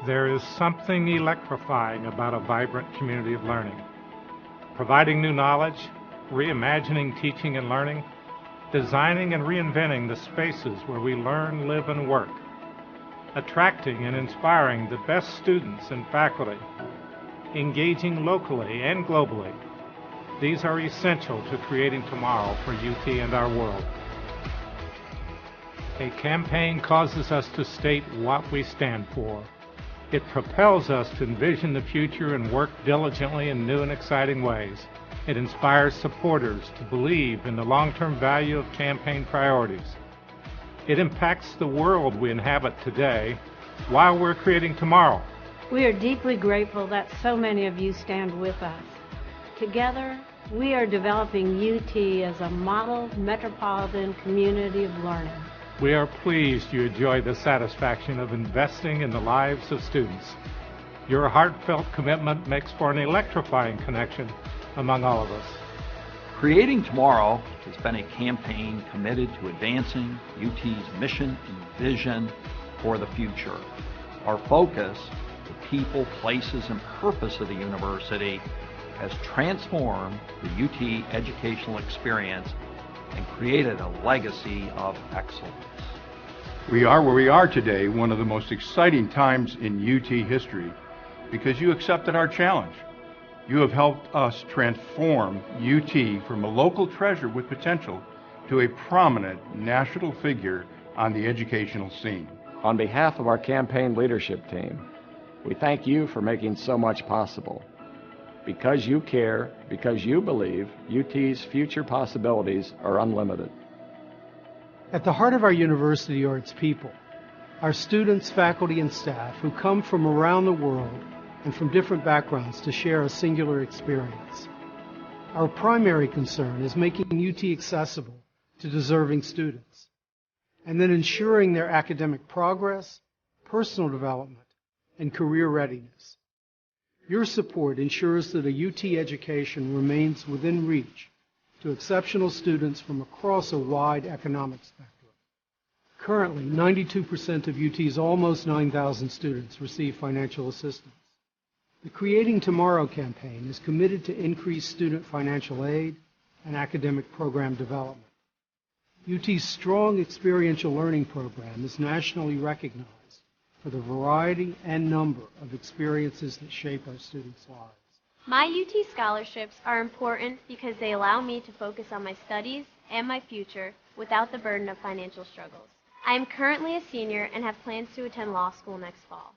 There is something electrifying about a vibrant community of learning. Providing new knowledge, reimagining teaching and learning, designing and reinventing the spaces where we learn, live, and work, attracting and inspiring the best students and faculty, engaging locally and globally. These are essential to creating tomorrow for UT and our world. A campaign causes us to state what we stand for. It propels us to envision the future and work diligently in new and exciting ways. It inspires supporters to believe in the long-term value of campaign priorities. It impacts the world we inhabit today while we're creating tomorrow. We are deeply grateful that so many of you stand with us. Together, we are developing UT as a model metropolitan community of learning. We are pleased you enjoy the satisfaction of investing in the lives of students. Your heartfelt commitment makes for an electrifying connection among all of us. Creating Tomorrow has been a campaign committed to advancing UT's mission and vision for the future. Our focus, the people, places, and purpose of the university, has transformed the UT educational experience and created a legacy of excellence. We are where we are today, one of the most exciting times in UT history, because you accepted our challenge. You have helped us transform UT from a local treasure with potential to a prominent national figure on the educational scene. On behalf of our campaign leadership team, we thank you for making so much possible. Because you care, because you believe, UT's future possibilities are unlimited. At the heart of our university are its people, our students, faculty, and staff who come from around the world and from different backgrounds to share a singular experience. Our primary concern is making UT accessible to deserving students, and then ensuring their academic progress, personal development, and career readiness. Your support ensures that a UT education remains within reach to exceptional students from across a wide economic spectrum. Currently, 92% of UT's almost 9,000 students receive financial assistance. The Creating Tomorrow campaign is committed to increase student financial aid and academic program development. UT's strong experiential learning program is nationally recognized for the variety and number of experiences that shape our students' lives. My UT scholarships are important because they allow me to focus on my studies and my future without the burden of financial struggles. I am currently a senior and have plans to attend law school next fall.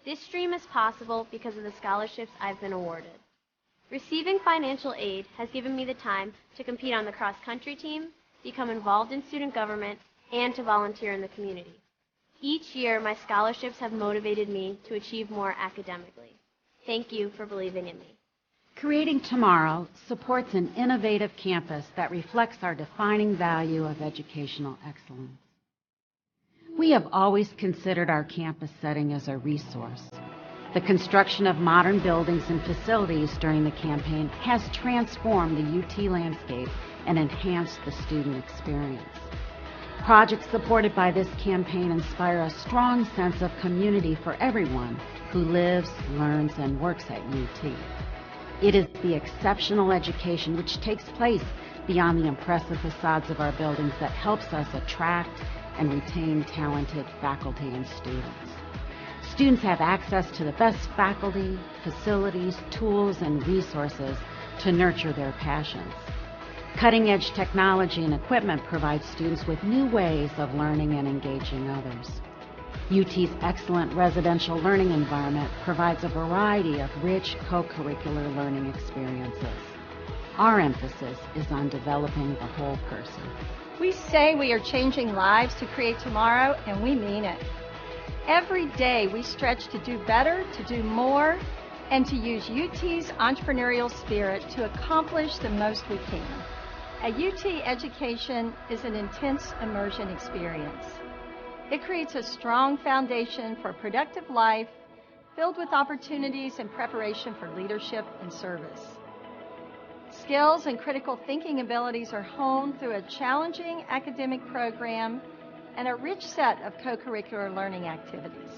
This dream is possible because of the scholarships I've been awarded. Receiving financial aid has given me the time to compete on the cross-country team, become involved in student government, and to volunteer in the community. Each year, my scholarships have motivated me to achieve more academically. Thank you for believing in me. Creating Tomorrow supports an innovative campus that reflects our defining value of educational excellence. We have always considered our campus setting as a resource. The construction of modern buildings and facilities during the campaign has transformed the UT landscape and enhanced the student experience. Projects supported by this campaign inspire a strong sense of community for everyone who lives, learns, and works at UT. It is the exceptional education which takes place beyond the impressive facades of our buildings that helps us attract and retain talented faculty and students. Students have access to the best faculty, facilities, tools, and resources to nurture their passions. Cutting-edge technology and equipment provide students with new ways of learning and engaging others. UT's excellent residential learning environment provides a variety of rich co-curricular learning experiences. Our emphasis is on developing the whole person. We say we are changing lives to create tomorrow, and we mean it. Every day we stretch to do better, to do more, and to use UT's entrepreneurial spirit to accomplish the most we can. A UT education is an intense immersion experience. It creates a strong foundation for a productive life filled with opportunities and preparation for leadership and service. Skills and critical thinking abilities are honed through a challenging academic program and a rich set of co-curricular learning activities.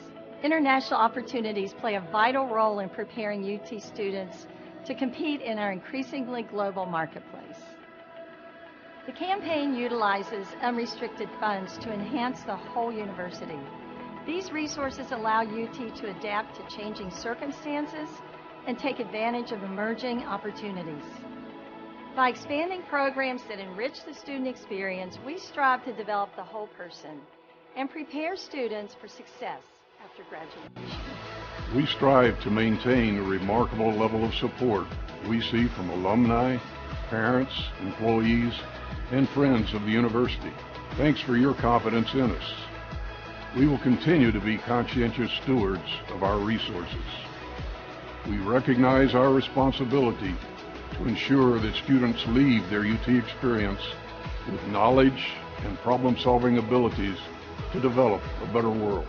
International opportunities play a vital role in preparing UT students to compete in our increasingly global marketplace. The campaign utilizes unrestricted funds to enhance the whole university. These resources allow UT to adapt to changing circumstances and take advantage of emerging opportunities. By expanding programs that enrich the student experience, we strive to develop the whole person and prepare students for success after graduation. We strive to maintain a remarkable level of support we see from alumni, parents, employees, and friends of the university. Thanks for your confidence in us. We will continue to be conscientious stewards of our resources. We recognize our responsibility to ensure that students leave their UT experience with knowledge and problem-solving abilities to develop a better world.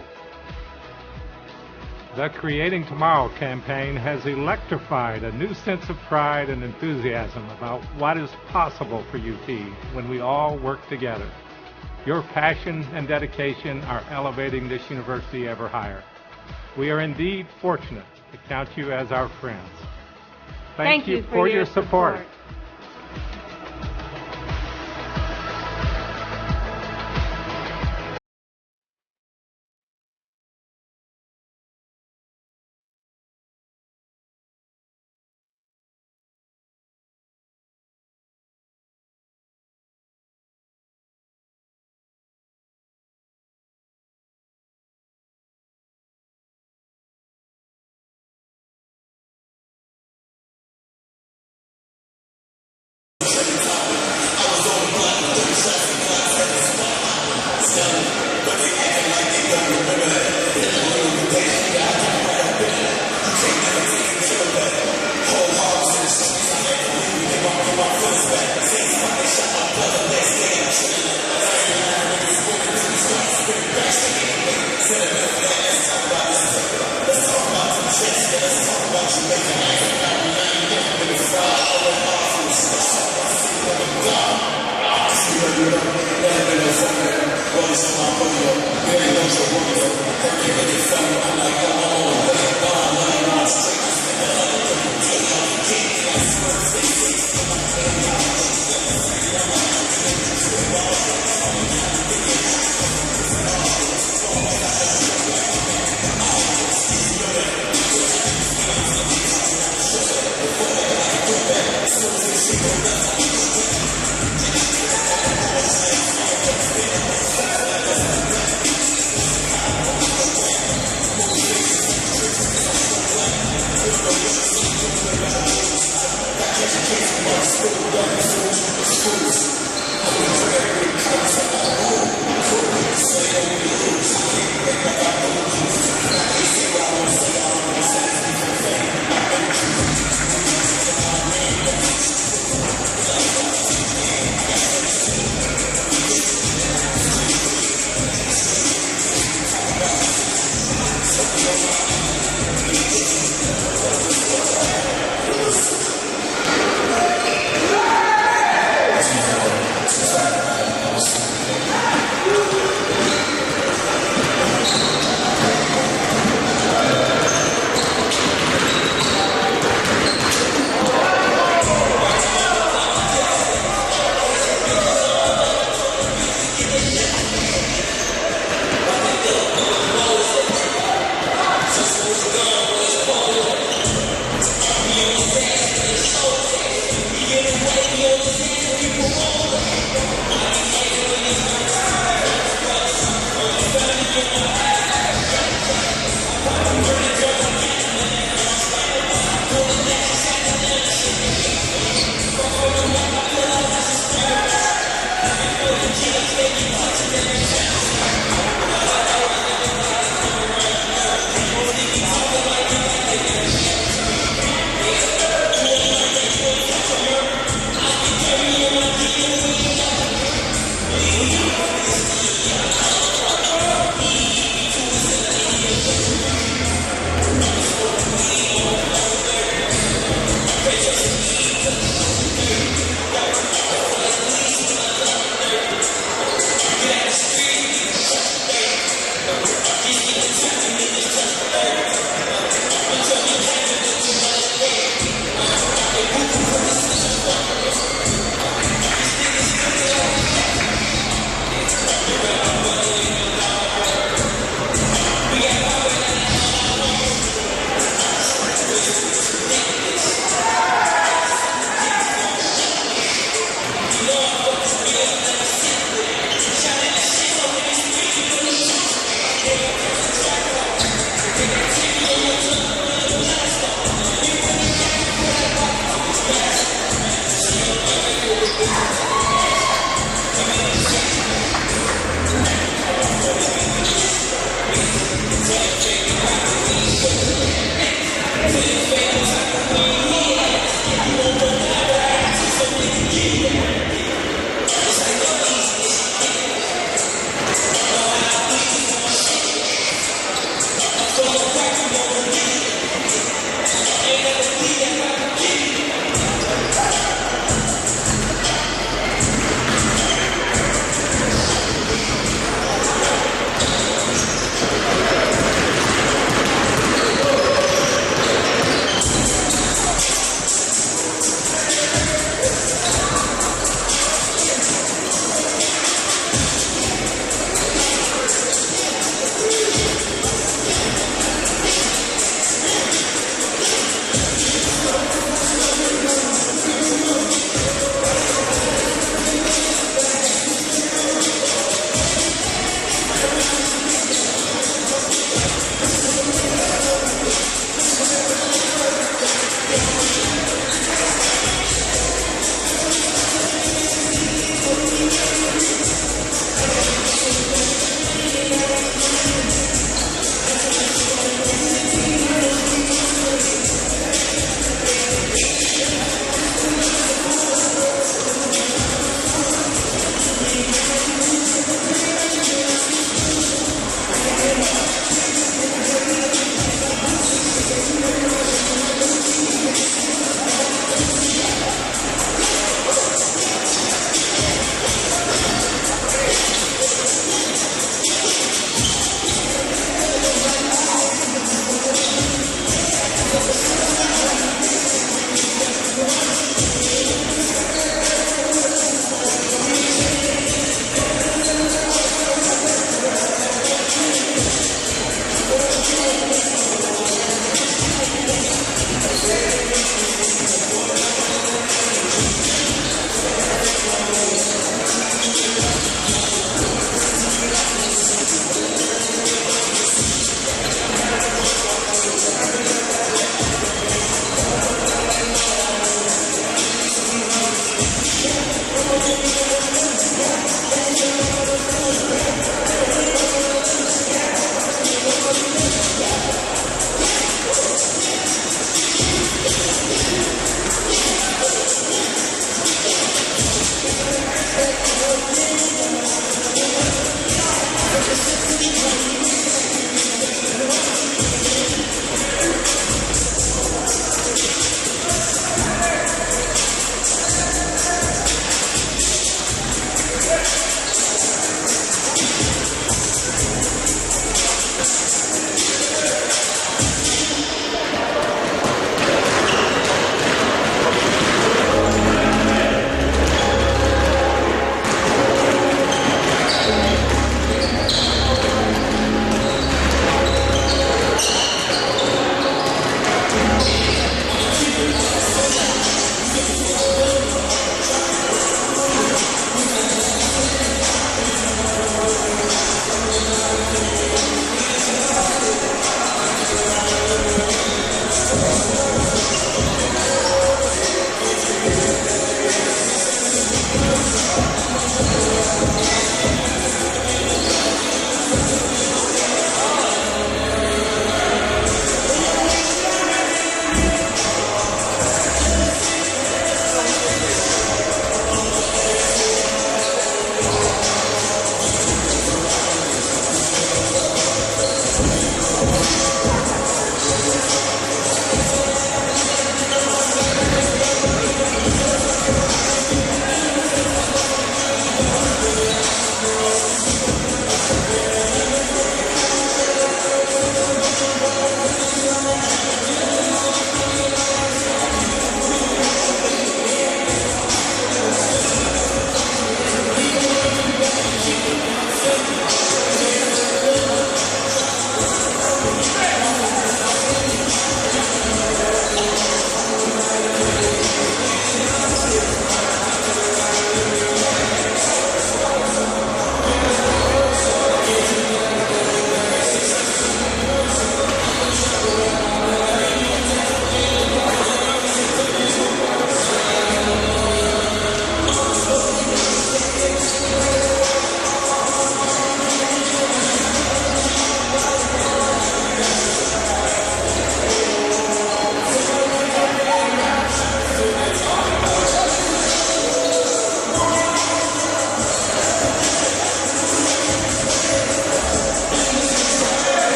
The Creating Tomorrow campaign has electrified a new sense of pride and enthusiasm about what is possible for UT when we all work together. Your passion and dedication are elevating this university ever higher. We are indeed fortunate to count you as our friends. Thank you for your support. Let me know.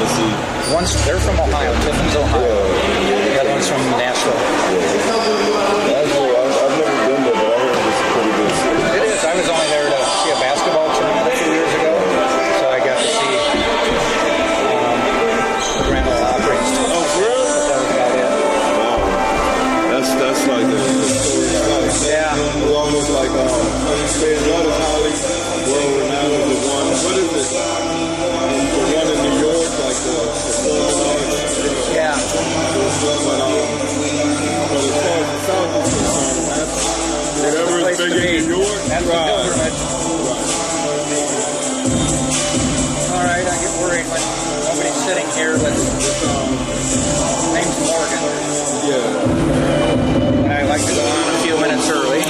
Tennessee? They're from Ohio. Tiffin's Ohio. The other one's from Nashville. Nashville, I've never been there, but I heard it's a pretty good city. It is. I was only there to see a basketball tournament a few years ago, so I got to see the Grand Ole Opry. Oh, really? But that was about it. Wow. That's like the story. Yeah. It's almost like they love Holly, world-renowned as the one. What is it? The one in New York, like the performing arts. Yeah. But as far as the South is concerned, whatever is big in New York, that's the pilgrimage. All right, I get worried when nobody's sitting here. Name's Morgan. Yeah. And I like to go on a few minutes early.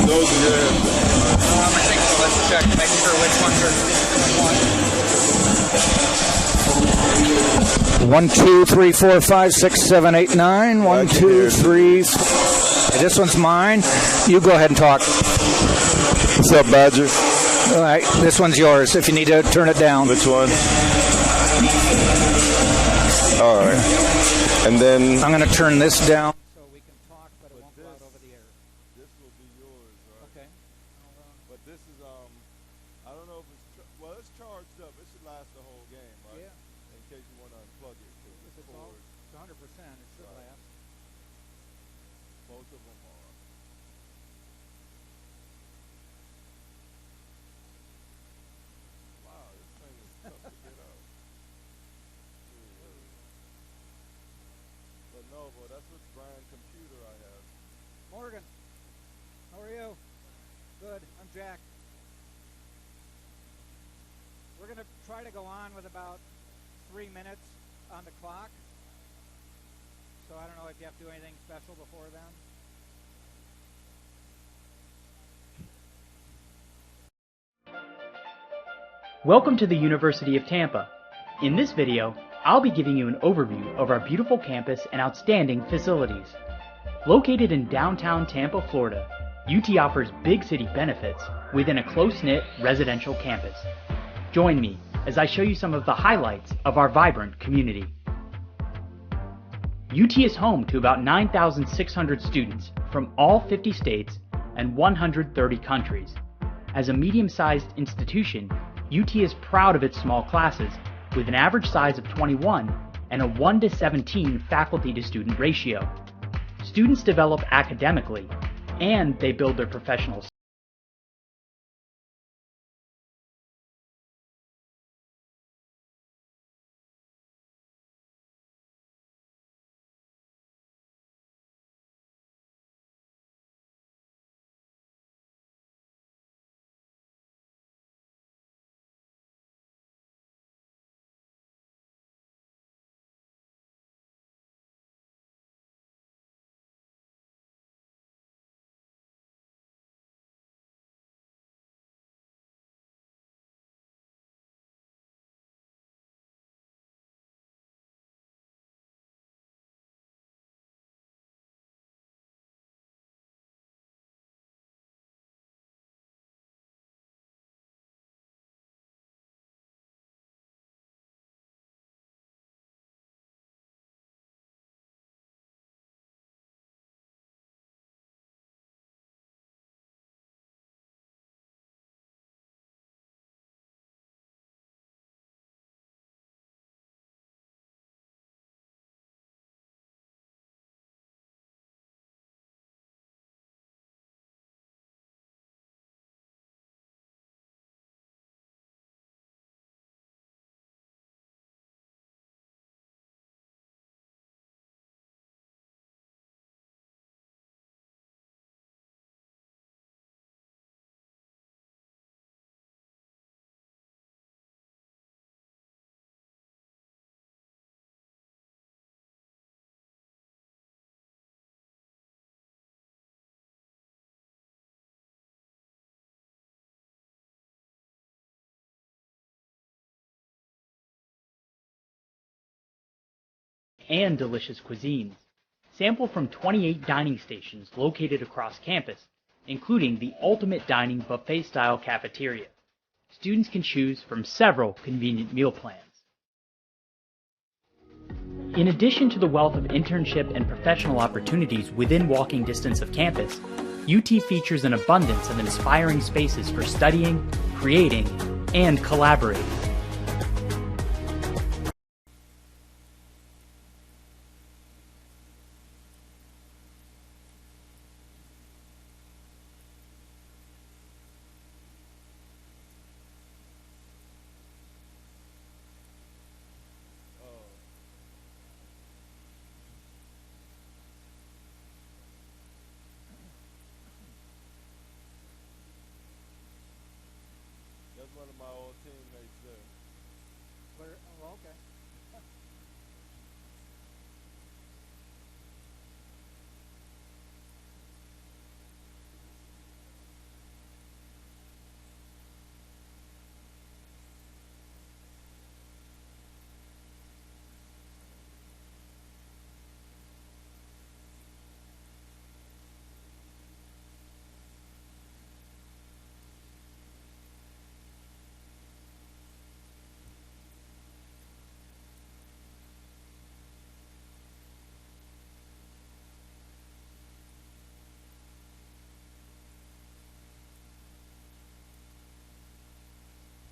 Those are good. I think so. Let's check, make sure which ones are. 1, 2, 3, 4, 5, 6, 7, 8, 9. 1, 2, 3. This one's mine. You go ahead and talk. What's up, Badger? All right, this one's yours. If you need to turn it down. Which one? All right. And then I'm going to turn this down. So we can talk, but it won't go out over the air. This will be yours, right? Okay. But this is, I don't know if it's, well, it's charged up. It should last the whole game, right? Yeah. In case you want to unplug it. It's 100%. It should last. Both of them are. Wow, this thing is tough to get out. But no, boy, that's what brand computer I have. Morgan, how are you? Good. I'm Jack. We're going to try to go on with about 3 minutes on the clock. So I don't know if you have to do anything special before then. Welcome to the University of Tampa. In this video, I'll be giving you an overview of our beautiful campus and outstanding facilities. Located in downtown Tampa, Florida, UT offers big city benefits within a close-knit residential campus. Join me as I show you some of the highlights of our vibrant community. UT is home to about 9,600 students from all 50 states and 130 countries. As a medium-sized institution, UT is proud of its small classes, with an average size of 21 and a 1:17 faculty-to-student ratio. Students develop academically, and they build their professional skills. And delicious cuisines. Sample from 28 dining stations located across campus including the ultimate dining buffet-style cafeteria. Students can choose from several convenient meal plans. In addition to the wealth of internship and professional opportunities within walking distance of campus, UT features an abundance of inspiring spaces for studying, creating, and collaborating. That's one of my old teammates there. Oh, okay.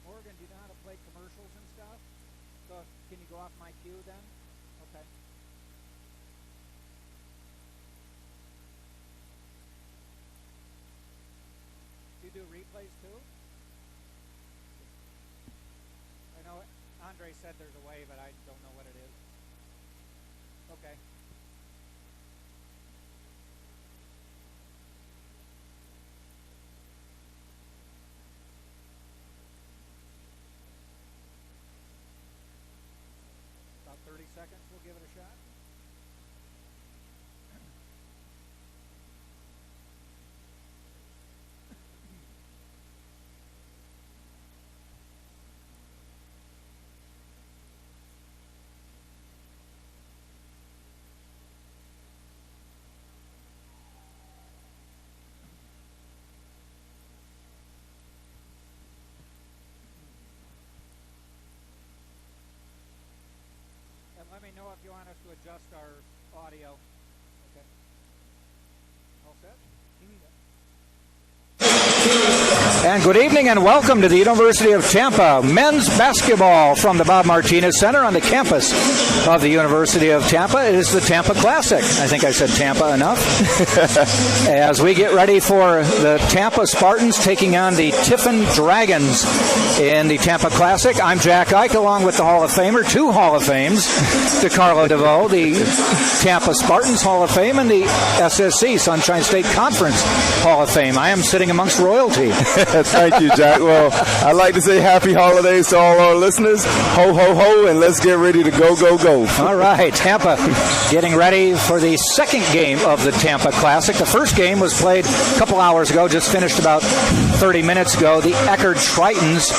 Morgan, do you know how to play commercials and stuff? So can you go off my cue then? Okay. Do you do replays too? I know Andre said there's a way, but I don't know what it is. Okay. About 30 seconds, we'll give it a shot. And let me know if you want us to adjust our audio. Okay. All set? And good evening and welcome to the University of Tampa men's basketball from the Bob Martinez Center on the campus of the University of Tampa. It is the Tampa Classic. I think I said Tampa enough. As we get ready for the Tampa Spartans taking on the Tiffin Dragons in the Tampa Classic. I'm Jack Ike along with the Hall of Famer, two Hall of Fames, DeCarlo DeVoe, the Tampa Spartans Hall of Fame, and the SSC, Sunshine State Conference Hall of Fame. I am sitting amongst royalty. Thank you, Jack. Well, I'd like to say happy holidays to all our listeners. Ho, ho, ho, and let's get ready to go, go, go. All right, Tampa getting ready for the second game of the Tampa Classic. The first game was played a couple hours ago, just finished about 30 minutes ago. The Eckerd Tritons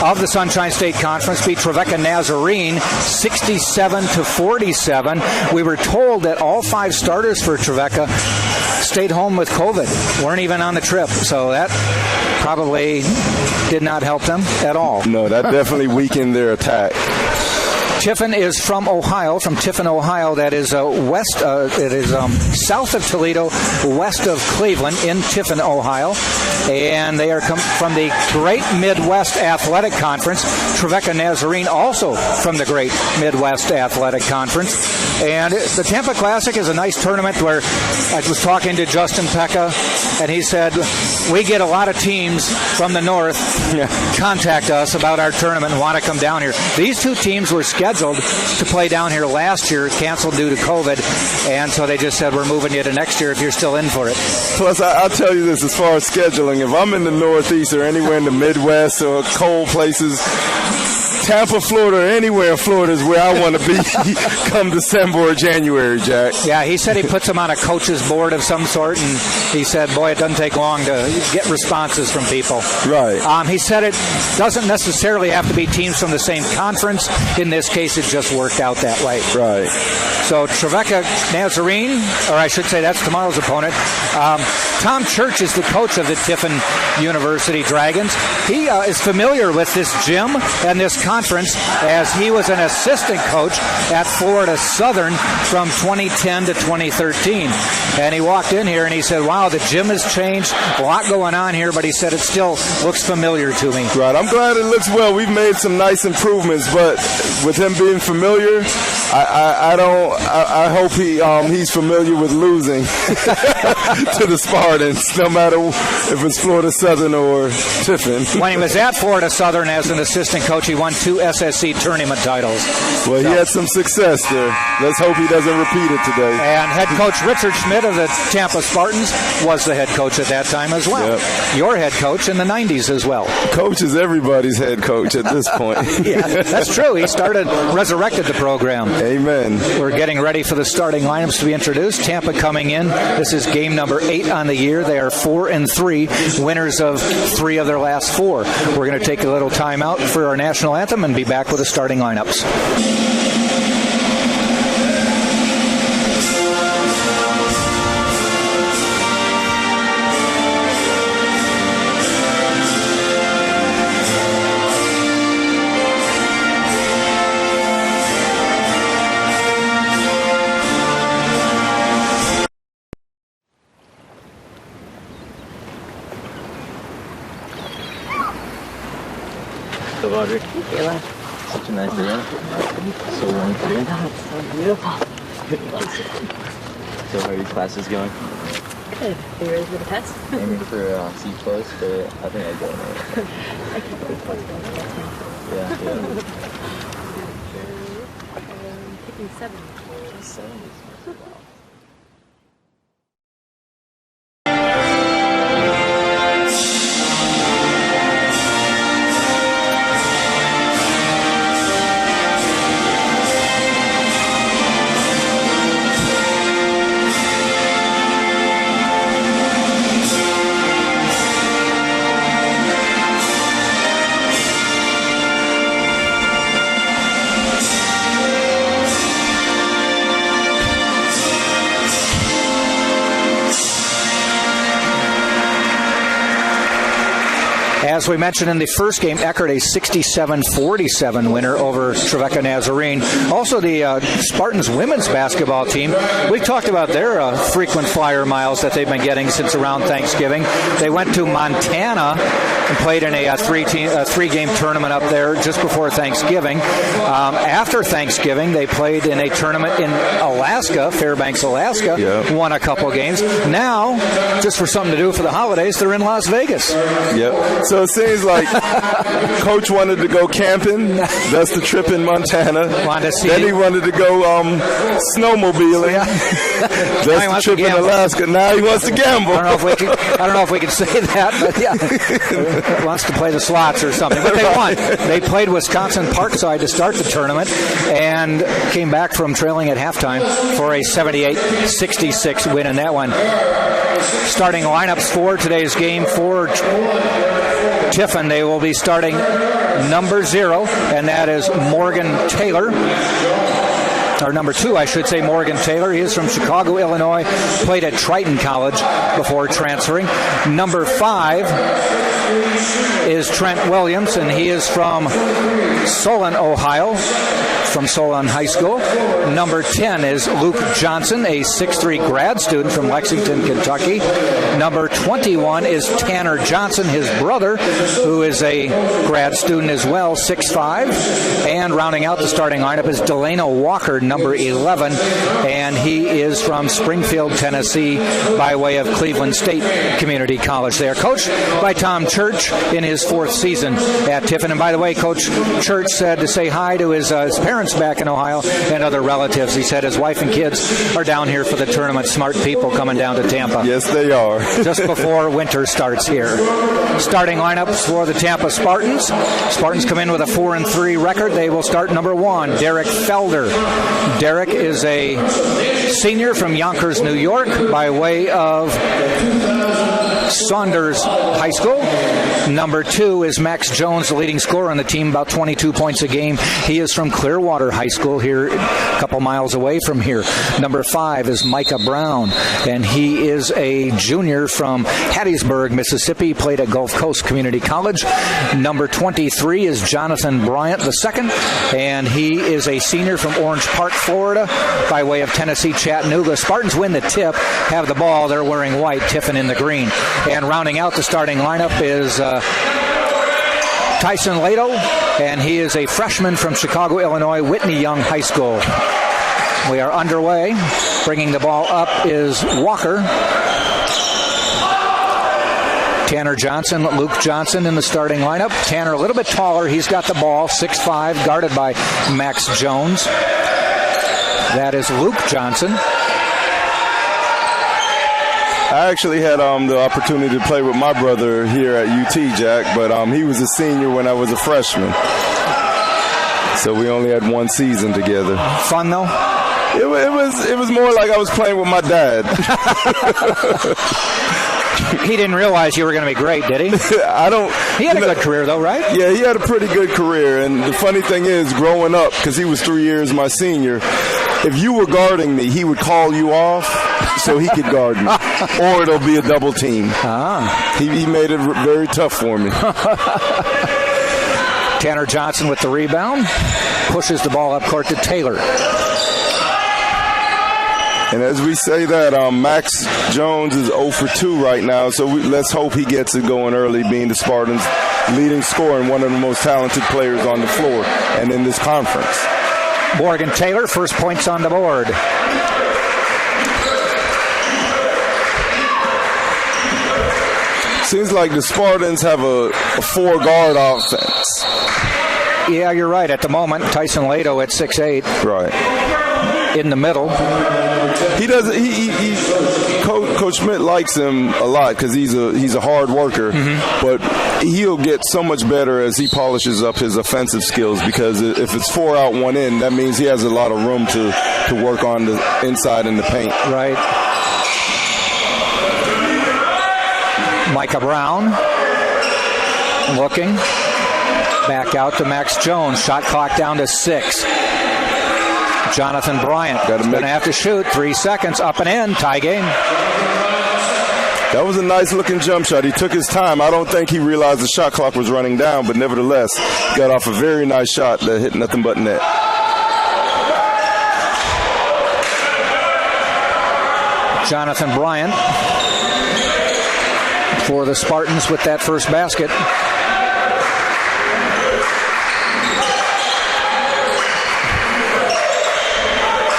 of the Sunshine State Conference beat Trevecca Nazarene 67-47. We were told that all five starters for Trevecca stayed home with COVID, weren't even on the trip, so that probably did not help them at all. No, that definitely weakened their attack. Tiffin is from Ohio, from Tiffin, Ohio. That is south of Toledo, west of Cleveland, in Tiffin, Ohio. And they are from the Great Midwest Athletic Conference. Trevecca Nazarene also from the Great Midwest Athletic Conference. And the Tampa Classic is a nice tournament where I was talking to Justin Pekka, and he said, we get a lot of teams from the north contact us about our tournament and want to come down here. These two teams were scheduled to play down here last year, canceled due to COVID, and so they just said, we're moving you to next year if you're still in for it. Plus, I'll tell you this, as far as scheduling, if I'm in the Northeast or anywhere in the Midwest or cold places, Tampa, Florida, or anywhere in Florida is where I want to be come December or January, Jack. Yeah, he said he puts them on a coach's board of some sort, and he said, boy, it doesn't take long to get responses from people. Right. He said it doesn't necessarily have to be teams from the same conference. In this case, it just worked out that way. Right. So Trevecca Nazarene, or I should say that's tomorrow's opponent. Tom Church is the coach of the Tiffin University Dragons. He is familiar with this gym and this conference as he was an assistant coach at Florida Southern from 2010 to 2013. And he walked in here and he said, wow, the gym has changed, a lot going on here, but he said it still looks familiar to me. Right, I'm glad it looks well. We've made some nice improvements, but with him being familiar, I hope he's familiar with losing to the Spartans, no matter if it's Florida Southern or Tiffin. When he was at Florida Southern as an assistant coach, he won 2 SSC tournament titles. Well, he had some success there. Let's hope he doesn't repeat it today. And head coach Richard Schmidt of the Tampa Spartans was the head coach at that time as well. Yep. Your head coach in the 90s as well. Coach is everybody's head coach at this point. Yeah, that's true. He resurrected the program. Amen. We're getting ready for the starting lineups to be introduced. Tampa coming in. This is game number 8 on the year. They are 4-3, winners of 3 of their last 4. We're going to take a little time out for our national anthem and be back with the starting lineups. Audrey. Kayla. Such a nice day. So warm today. Oh, it's so beautiful. So how are your classes going? Good. Are you ready for the test? Aiming for C++, but I think I got it. I can't believe what's going on right now. Yeah. Picking 70. 70. Wow. As we mentioned in the first game, Eckerd, a 67-47 winner over Trevecca Nazarene. Also, the Spartans women's basketball team, we've talked about their frequent flyer miles that they've been getting since around Thanksgiving. They went to Montana and played in a three-game tournament up there just before Thanksgiving. After Thanksgiving, they played in a tournament in Alaska, Fairbanks, Alaska, won a couple games. Now, just for something to do for the holidays, they're in Las Vegas. Yep. So it seems like Coach wanted to go camping. That's the trip in Montana. Then he wanted to go snowmobiling. That's the trip in Alaska. Now he wants to gamble. I don't know if we can say that, but yeah. Wants to play the slots or something. But they won. They played Wisconsin Parkside to start the tournament and came back from trailing at halftime for a 78-66 win in that one. Starting lineups for today's game for Tiffin. They will be starting number 0, and that is Morgan Taylor. Or number 2, I should say, Morgan Taylor. He is from Chicago, Illinois, played at Triton College before transferring. Number 5 is Trent Williams, and he is from Solon, Ohio, from Solon High School. Number 10 is Luke Johnson, a 6'3 grad student from Lexington, Kentucky. Number 21 is Tanner Johnson, his brother, who is a grad student as well, 6'5". And rounding out the starting lineup is Delano Walker, number 11, and he is from Springfield, Tennessee, by way of Cleveland State Community College. They are coached by Tom Church in his 4th season at Tiffin. And by the way, Coach Church said to say hi to his parents parents back in Ohio, and other relatives. He said his wife and kids are down here for the tournament. Smart people coming down to Tampa. Yes, they are. Just before winter starts here. Starting lineups for the Tampa Spartans. Spartans come in with a 4-3 record. They will start number 1, Derek Felder. Derek is a senior from Yonkers, New York, by way of Saunders High School. Number 2 is Max Jones, the leading scorer on the team, about 22 points a game. He is from Clearwater High School here, a couple miles away from here. Number 5 is Micah Brown, and he is a junior from Hattiesburg, Mississippi, played at Gulf Coast Community College. Number 23 is Jonathan Bryant II, and he is a senior from Orange Park, Florida, by way of Tennessee, Chattanooga. Spartans win the tip, have the ball. They're wearing white, Tiffin in the green. And rounding out the starting lineup is Tyson Lato, and he is a freshman from Chicago, Illinois, Whitney Young High School. We are underway. Bringing the ball up is Walker. Tanner Johnson, Luke Johnson in the starting lineup. Tanner a little bit taller. He's got the ball, 6'5", guarded by Max Jones. That is Luke Johnson. I actually had the opportunity to play with my brother here at UT, Jack, but he was a senior when I was a freshman. So we only had one season together. Fun, though? It was more like I was playing with my dad. He didn't realize you were going to be great, did he? He had a good career, though, right? Yeah, he had a pretty good career. And the funny thing is, growing up, because he was 3 years my senior, if you were guarding me, he would call you off so he could guard me. Or it'll be a double team. He made it very tough for me. Tanner Johnson with the rebound. Pushes the ball up court to Taylor. And as we say that, Max Jones is 0 for 2 right now, so let's hope he gets it going early, being the Spartans' leading scorer and one of the most talented players on the floor and in this conference. Morgan Taylor, first points on the board. Seems like the Spartans have a 4-guard offense. Yeah, you're right. At the moment, Tyson Lato at 6'8". Right. In the middle. He does. Coach Schmidt likes him a lot because he's a hard worker. Mm-hmm. But he'll get so much better as he polishes up his offensive skills, because if it's 4 out, 1 in, that means he has a lot of room to work on the inside in the paint. Right. Micah Brown looking back out to Max Jones. Shot clock down to 6. Jonathan Bryant going to have to shoot. 3 seconds, up and in, tie game. That was a nice looking jump shot. He took his time. I don't think he realized the shot clock was running down, but nevertheless, got off a very nice shot that hit nothing but net. Jonathan Bryant for the Spartans with that first basket.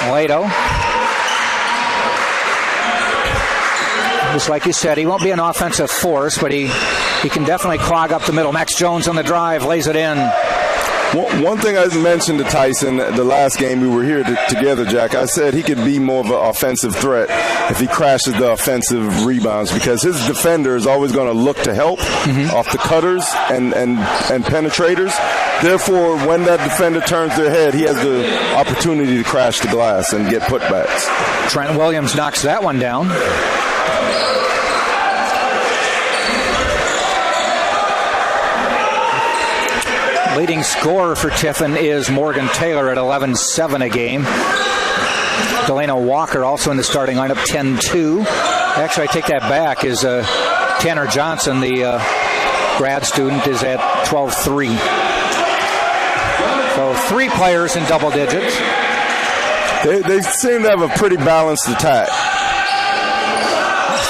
Lato. Just like you said, he won't be an offensive force, but he can definitely clog up the middle. Max Jones on the drive, lays it in. One thing I mentioned to Tyson the last game we were here together, Jack, I said he could be more of an offensive threat if he crashes the offensive rebounds, because his defender is always going to look to help off the cutters and penetrators. Therefore, when that defender turns their head, he has the opportunity to crash the glass and get putbacks. Trent Williams knocks that one down. Leading scorer for Tiffin is Morgan Taylor at 11-7 a game. Delano Walker also in the starting lineup, 10-2. Actually, I take that back. Is Tanner Johnson, the grad student, is at 12-3. So 3 players in double digits. They seem to have a pretty balanced attack.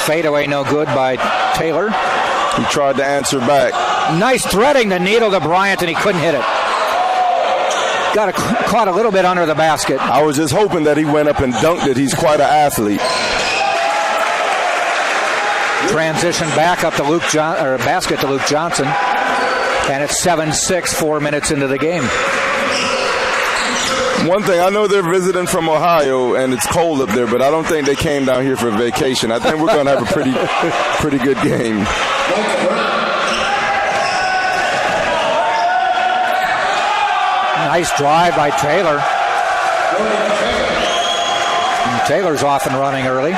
Fadeaway no good by Taylor. He tried to answer back. Nice threading the needle to Bryant, and he couldn't hit it. Caught a little bit under the basket. I was just hoping that he went up and dunked it. He's quite an athlete. Transition back up to basket to Luke Johnson. And it's 7-6, 4 minutes into the game. One thing, I know they're visiting from Ohio, and it's cold up there, but I don't think they came down here for vacation. I think we're going to have a pretty good game. Nice drive by Taylor. And Taylor's off and running early.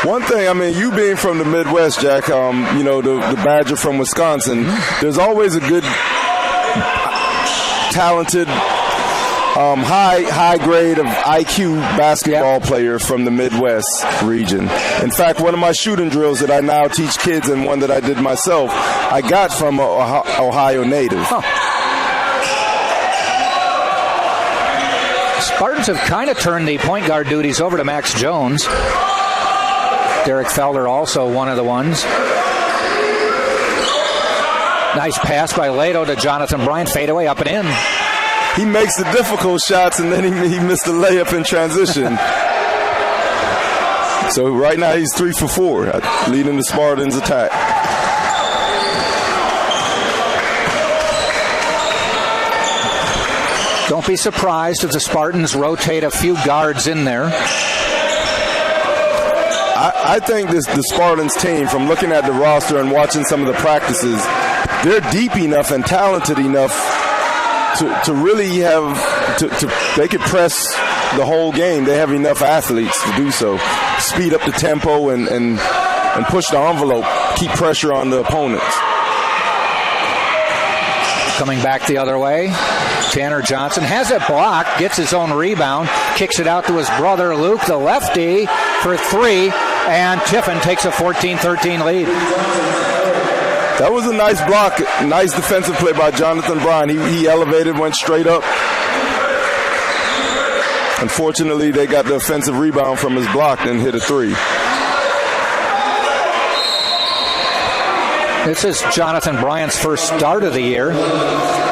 One thing, I mean, you being from the Midwest, Jack, you know, the Badger from Wisconsin, there's always a good, talented, high grade of IQ basketball player from the Midwest region. In fact, one of my shooting drills that I now teach kids and one that I did myself, I got from an Ohio native. Huh. Spartans have kind of turned the point guard duties over to Max Jones. Derek Felder also one of the ones. Nice pass by Leto to Jonathan Bryant. Fadeaway up and in. He makes the difficult shots, and then he missed the layup in transition. So right now he's 3 for 4, leading the Spartans' attack. Don't be surprised if the Spartans rotate a few guards in there. I think the Spartans team, from looking at the roster and watching some of the practices, they're deep enough and talented enough to really have they could press the whole game. They have enough athletes to do so. Speed up the tempo and push the envelope, keep pressure on the opponents. Coming back the other way, Tanner Johnson has it blocked, gets his own rebound, kicks it out to his brother Luke, the lefty, for 3, and Tiffin takes a 14-13 lead. That was a nice block, nice defensive play by Jonathan Bryan. He elevated, went straight up. Unfortunately, they got the offensive rebound from his block and hit a 3. This is Jonathan Bryant's first start of the year.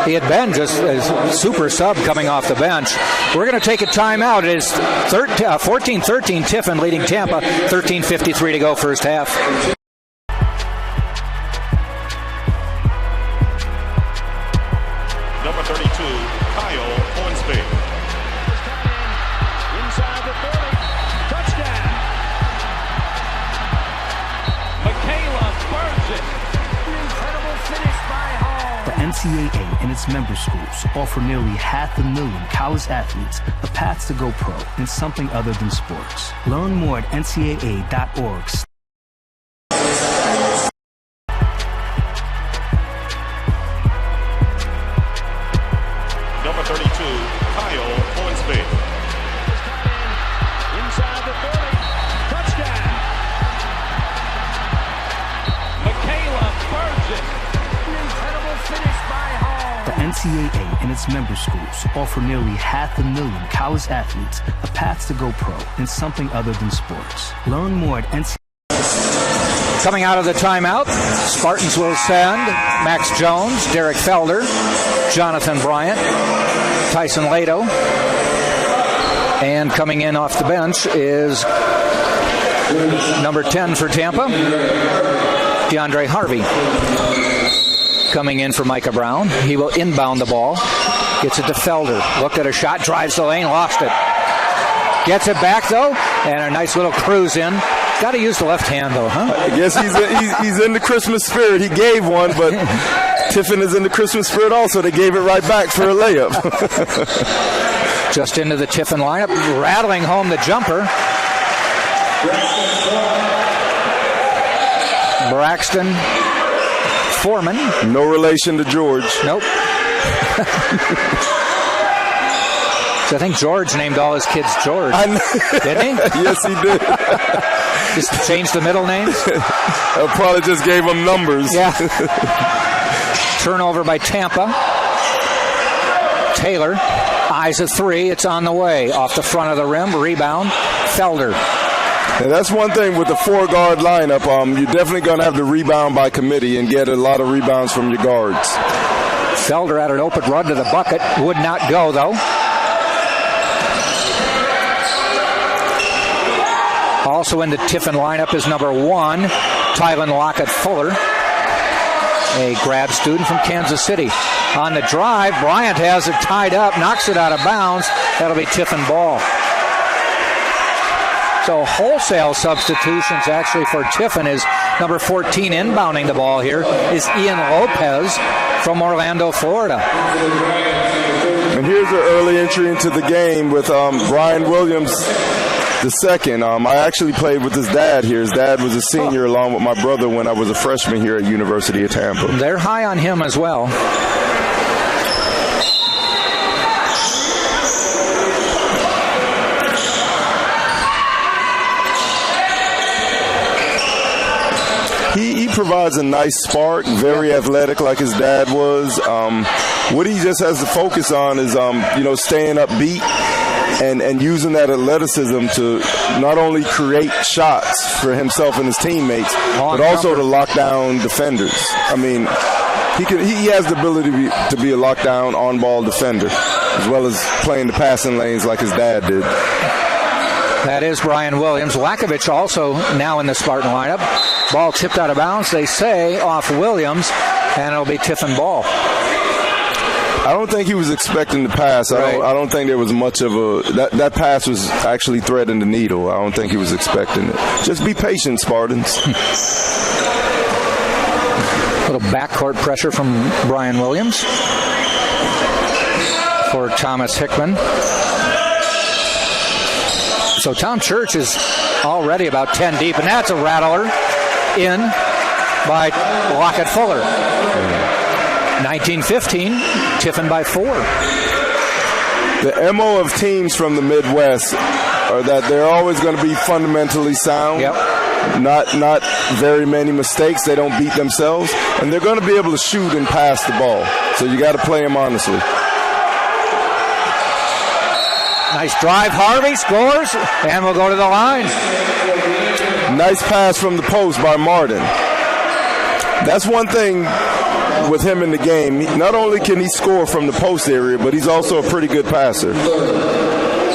He had been just a super sub coming off the bench. We're going to take a timeout. It is 14-13 Tiffin leading Tampa. 13:53 to go first half. Number 32, Kyle Hornsby. Inside the 30. Touchdown. Michaela burns it. Incredible finish by Hall. The NCAA and its member schools offer nearly 500,000 college athletes a path to go pro in something other than sports. Learn more at ncaa.org. Number 32, Kyle Hornsby. Inside the 30. Touchdown. Michaela burns it. Incredible finish by Hall. The NCAA and its member schools offer nearly 500,000 college athletes a path to go pro in something other than sports. Learn more at NCAA. Coming out of the timeout, Spartans will send Max Jones, Derek Felder, Jonathan Bryant, Tyson Leto, and coming in off the bench is number 10 for Tampa, DeAndre Harvey. Coming in for Micah Brown. He will inbound the ball. Gets it to Felder. Looked at a shot, drives the lane, lost it. Gets it back, though, and a nice little cruise in. Got to use the left hand, though, huh? I guess he's in the Christmas spirit. He gave one, but Tiffin is in the Christmas spirit also. They gave it right back for a layup. Just into the Tiffin lineup, rattling home the jumper. Braxton Foreman. No relation to George. Nope. So I think George named all his kids George. Didn't he? Yes, he did. Just changed the middle names? Probably just gave them numbers. Yeah. Turnover by Tampa. Taylor eyes a 3. It's on the way. Off the front of the rim. Rebound. Felder. And that's one thing with the 4-guard lineup. You're definitely going to have the rebound by committee and get a lot of rebounds from your guards. Felder had an open run to the bucket. Would not go, though. Also in the Tiffin lineup is number 1, Tylen Lockett Fuller, a grad student from Kansas City. on the drive. Bryant has it tied up, knocks it out of bounds. That'll be Tiffin ball. So wholesale substitutions actually for Tiffin is number 14 inbounding the ball here is Ian Lopez from Orlando, Florida. And here's an early entry into the game with Brian Williams II. I actually played with his dad here. His dad was a senior along with my brother when I was a freshman here at University of Tampa. They're high on him as well. He provides a nice spark, very athletic like his dad was. What he just has to focus on is, staying upbeat and using that athleticism to not only create shots for himself and his teammates, but also to lock down defenders. I mean, he has the ability to be a lockdown on-ball defender, as well as playing the passing lanes like his dad did. That is Brian Williams. Lakovich also now in the Spartan lineup. Ball tipped out of bounds, they say, off Williams, and it'll be Tiffin ball. I don't think he was expecting the pass. I don't think there was much of that pass was actually threading the needle. I don't think he was expecting it. Just be patient, Spartans. A little backcourt pressure from Brian Williams for Thomas Hickman. So Tom Church is already about 10 deep, and that's a rattler in by Lockett Fuller. 1915, Tiffin by 4. The MO of teams from the Midwest are that they're always going to be fundamentally sound. Yep. Not very many mistakes. They don't beat themselves, and they're going to be able to shoot and pass the ball. So you got to play them honestly. Nice drive, Harvey scores, and we'll go to the line. Nice pass from the post by Martin. That's one thing with him in the game. Not only can he score from the post area, but he's also a pretty good passer.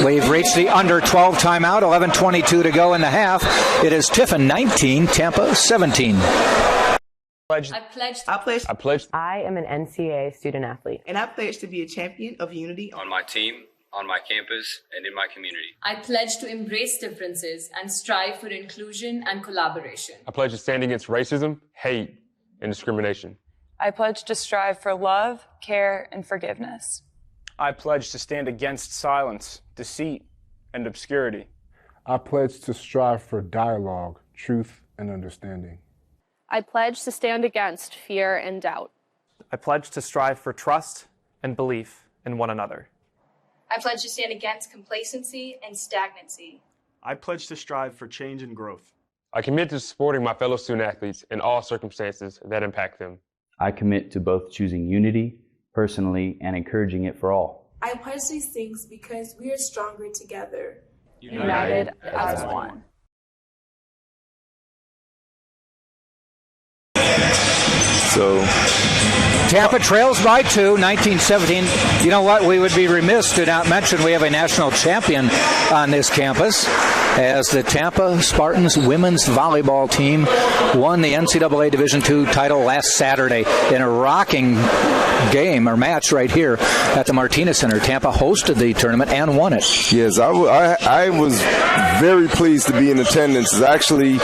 We've reached the under 12 timeout, 11:22 to go in the half. It is Tiffin 19, Tampa 17. I am an NCAA student athlete. And I pledge to be a champion of unity on my team, on my campus, and in my community. I pledge to embrace differences and strive for inclusion and collaboration. I pledge to stand against racism, hate, and discrimination. I pledge to strive for love, care, and forgiveness. I pledge to stand against silence, deceit, and obscurity. I pledge to strive for dialogue, truth, and understanding. I pledge to stand against fear and doubt. I pledge to strive for trust and belief in one another. I pledge to stand against complacency and stagnancy. I pledge to strive for change and growth. I commit to supporting my fellow student athletes in all circumstances that impact them. I commit to both choosing unity personally and encouraging it for all. I pledge these things because we are stronger together. United as one. So Tampa trails by 2, 1917. You know what? We would be remiss to not mention we have a national champion on this campus, as the Tampa Spartans women's volleyball team won the NCAA Division II title last Saturday in a rocking game or match right here at the Martinez Center. Tampa hosted the tournament and won it. Yes, I was very pleased to be in attendance. Actually,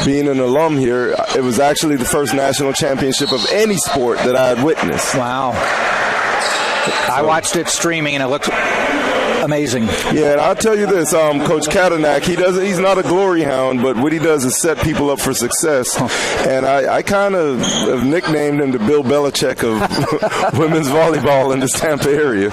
being an alum here, it was actually the first national championship of any sport that I had witnessed. Wow. I watched it streaming, and it looked amazing. Yeah, and I'll tell you this, Coach Katanak, he's not a glory hound, but what he does is set people up for success. And I kind of have nicknamed him the Bill Belichick of women's volleyball in this Tampa area.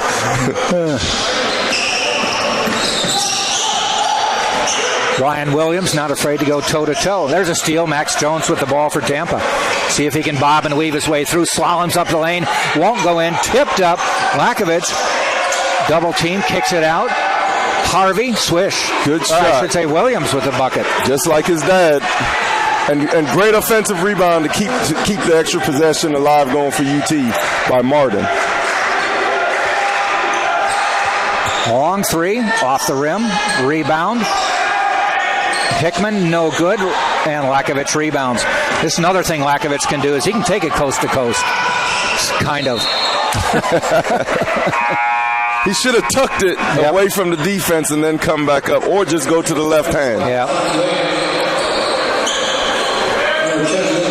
Brian Williams not afraid to go toe-to-toe. There's a steal. Max Jones with the ball for Tampa. See if he can bob and weave his way through. Slaloms up the lane. Won't go in. Tipped up. Lakovich. Double team. Kicks it out. Harvey. Swish. Good shot. I should say Williams with the bucket. Just like his dad. And great offensive rebound to keep the extra possession alive going for UT by Martin. Long three. Off the rim. Rebound. Hickman, no good, and Lakovich rebounds. This is another thing Lakovich can do is he can take it coast to coast, kind of. He should have tucked it away from the defense and then come back up, or just go to the left hand. Yeah.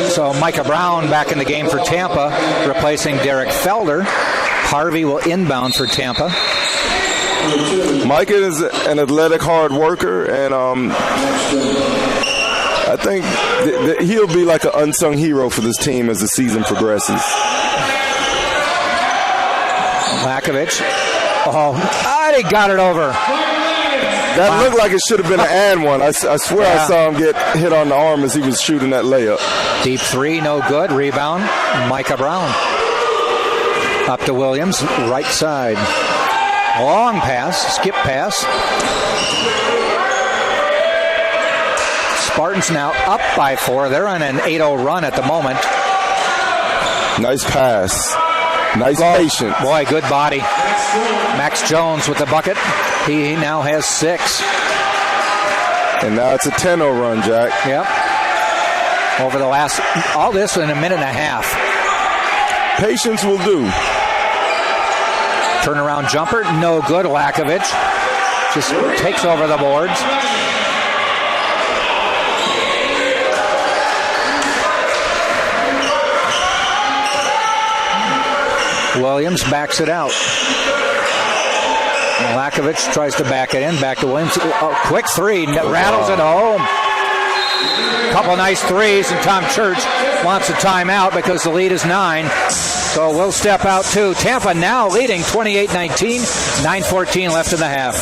So Micah Brown back in the game for Tampa, replacing Derek Felder. Harvey will inbound for Tampa. Micah is an athletic hard worker, and I think he'll be like an unsung hero for this team as the season progresses. Lakovic. He got it over. That looked like it should have been an and one. I swear I saw him get hit on the arm as he was shooting that layup. Deep three, no good. Rebound, Micah Brown. Up to Williams, right side. Long pass, skip pass. Spartans now up by 4. They're on an 8-0 run at the moment. Nice pass. Nice patience. Boy, good body. Max Jones with the bucket. He now has 6. And now it's a 10-0 run, Jack. Yep. Over the last, all this in a minute and a half. Patience will do. Turnaround jumper, no good. Lakovic just takes over the boards. Williams backs it out. Lakovic tries to back it in. Back to Williams. Quick three. Rattles it home. Couple nice threes, and Tom Church wants a timeout because the lead is 9. So we'll step out too. Tampa now leading 28-19. 9:14 left in the half.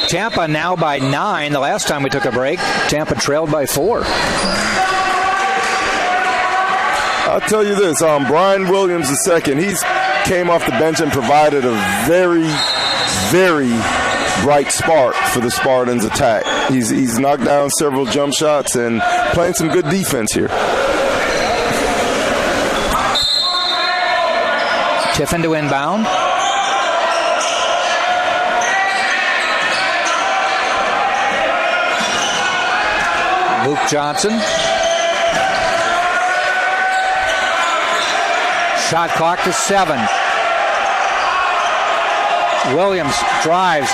Tampa now by 9. The last time we took a break, Tampa trailed by 4. I'll tell you this, Brian Williams II, he's came off the bench and provided a very, very bright spark for the Spartans' attack. He's knocked down several jump shots and playing some good defense here. Tiffin to inbound. Luke Johnson. Shot clock to 7. Williams drives.